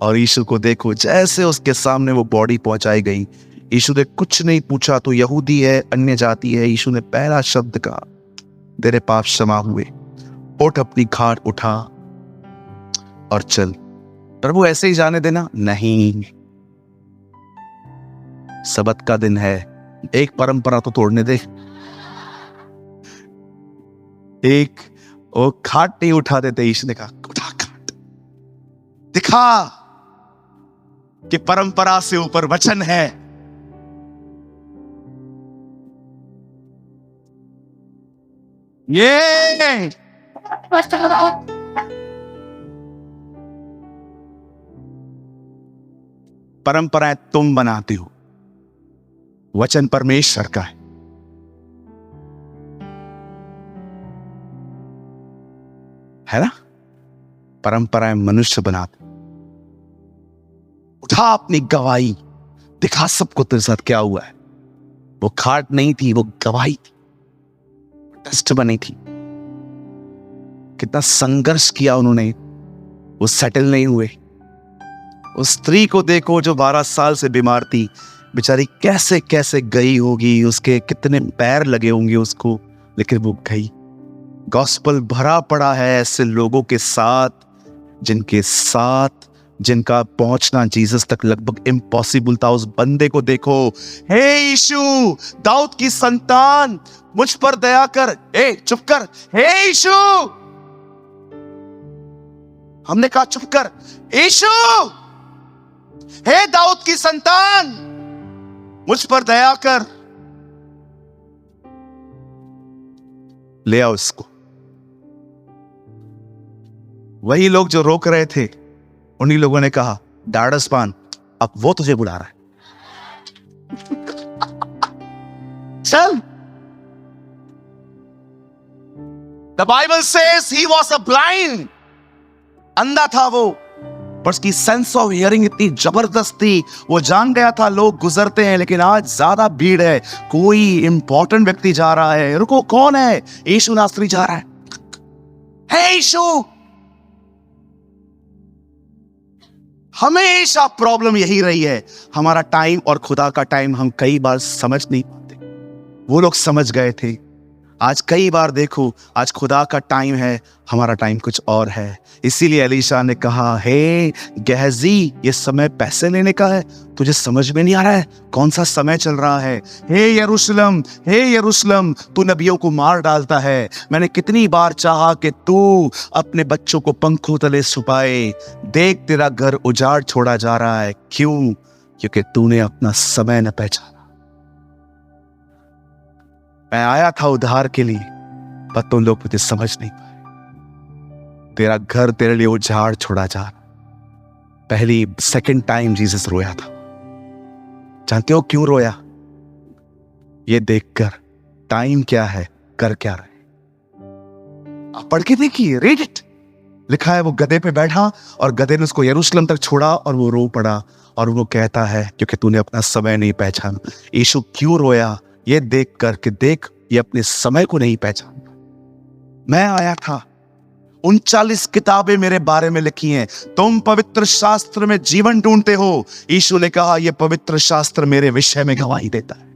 और यीशु को देखो, जैसे उसके सामने वो बॉडी पहुंचाई गई, यीशु ने कुछ नहीं पूछा, तो यहूदी है, अन्य जाति है। यीशु ने पहला शब्द कहा, तेरे पाप क्षमा हुए, उठ अपनी खाट उठा और चल। प्रभु ऐसे ही जाने देना? नहीं, सबत का दिन है, एक परंपरा तो तोड़ने दे। एक वो खाट नहीं उठा देते। यीशु ने कहा, उठा खाट, दिखा कि परंपरा से ऊपर वचन है। ये परंपराएं तुम बनाते हो, वचन परमेश्वर का है ना? परंपराएं मनुष्य बनाते। उठा अपनी गवाही, दिखा सबको तेरे साथ क्या हुआ है। वो खाट नहीं थी, वो गवाही थी, टेस्ट बनी थी। कितना संघर्ष किया उन्होंने, वो सेटल नहीं हुए। उस स्त्री को देखो जो 12 साल से बीमार थी, बेचारी कैसे कैसे गई होगी, उसके कितने पैर लगे होंगे उसको, लेकिन वो गई। गॉस्पल भरा पड़ा है ऐसे लोगों के साथ जिनका पहुंचना जीसस तक लगभग इम्पॉसिबल था। उस बंदे को देखो, हे यीशु दाऊद की संतान, मुझ पर दया कर। ए चुप कर, हे यीशु। हमने कहा चुप कर, यीशु, हे दाऊद की संतान, मुझ पर दया कर। ले आओ इसको। वही लोग जो रोक रहे थे, उन्हीं लोगों ने कहा, डाड़सपान, अब वो तुझे बुला रहा है। चल। The Bible says he was a blind, अंधा था वो, पर उसकी सेंस ऑफ हियरिंग इतनी जबरदस्त थी, वो जान गया था लोग गुजरते हैं, लेकिन आज ज्यादा भीड़ है, कोई इंपॉर्टेंट व्यक्ति जा रहा है। रुको, कौन है? यीशु नासरी जा रहा है। हे यीशु। हमेशा प्रॉब्लम यही रही है, हमारा टाइम और खुदा का टाइम हम कई बार समझ नहीं पाते। वो लोग समझ गए थे। आज कई बार देखो, आज खुदा का टाइम है, हमारा टाइम कुछ और है। इसीलिए एलीशा ने कहा, हे गेहजी, ये समय पैसे लेने का है, तुझे समझ में नहीं आ रहा है कौन सा समय चल रहा है? हे यरूशलेम, तू नबियों को मार डालता है। मैंने कितनी बार चाहा कि तू अपने बच्चों को पंखों तले छुपाए। देख, तेरा घर उजाड़ छोड़ा जा रहा है। क्यों? क्योंकि तूने अपना समय न पहचाना। मैं आया था उद्धार के लिए, पर तुम लोग मुझे समझ नहीं पाए। तेरा घर तेरे लिए उजाड़ छोड़ा जा रहा। पहली सेकंड टाइम जीसस रोया था। जानते हो क्यों रोया? ये देखकर टाइम क्या है, कर क्या रहे। आप पढ़ के देखिए, रीड इट। लिखा है वो गधे पे बैठा और गधे ने उसको यरूशलेम तक छोड़ा और वो रो पड़ा। और वो कहता है, क्योंकि तूने अपना समय नहीं पहचाना। यीशु क्यों रोया? ये देख कर कि देख, ये अपने समय को नहीं पहचानता। मैं आया था, 39 किताबें मेरे बारे में लिखी हैं। तुम पवित्र शास्त्र में जीवन ढूंढते हो। यीशु ने कहा, यह पवित्र शास्त्र मेरे विषय में गवाही देता है।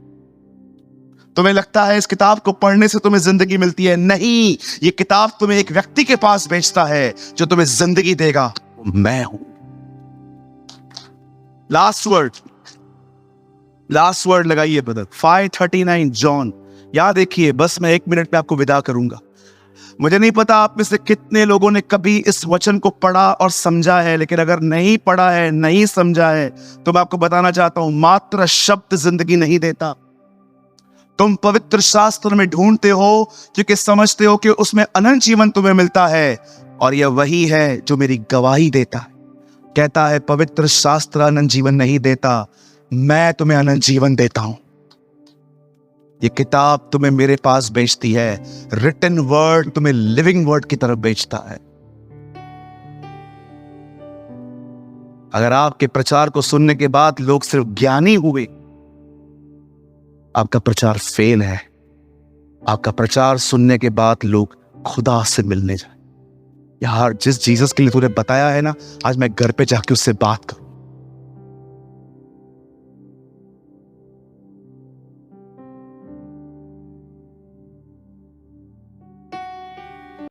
तुम्हें लगता है इस किताब को पढ़ने से तुम्हें जिंदगी मिलती है? नहीं, ये किताब तुम्हें एक व्यक्ति के पास भेजता है जो तुम्हें जिंदगी देगा। मैं हूं। लास्ट वर्ड लगाइए ब्रदर। 5:39 जॉन। याद देखिए, बस मैं 1 मिनट में आपको विदा करूंगा। मुझे नहीं पता आप में से कितने लोगों ने कभी इस वचन को पढ़ा और समझा है, लेकिन अगर नहीं पढ़ा है, नहीं समझा है, तो मैं आपको बताना चाहता हूं, मात्र शब्द जिंदगी नहीं देता। तुम पवित्र शास्त्र में ढूंढते हो क्योंकि समझते हो कि उसमें अनंत जीवन तुम्हें मिलता है, और यह वही है जो मेरी गवाही देता है। कहता है पवित्र शास्त्र अनंत जीवन नहीं देता, मैं तुम्हें अनंत जीवन देता हूं। ये किताब तुम्हें मेरे पास बेचती है, रिटन वर्ड तुम्हें लिविंग वर्ड की तरफ बेचता है। अगर आपके प्रचार को सुनने के बाद लोग सिर्फ ज्ञानी हुए, आपका प्रचार फेल है। आपका प्रचार सुनने के बाद लोग खुदा से मिलने जाए। यार, जिस जीसस के लिए तूने बताया है ना, आज मैं घर पे जाके उससे बात करूं।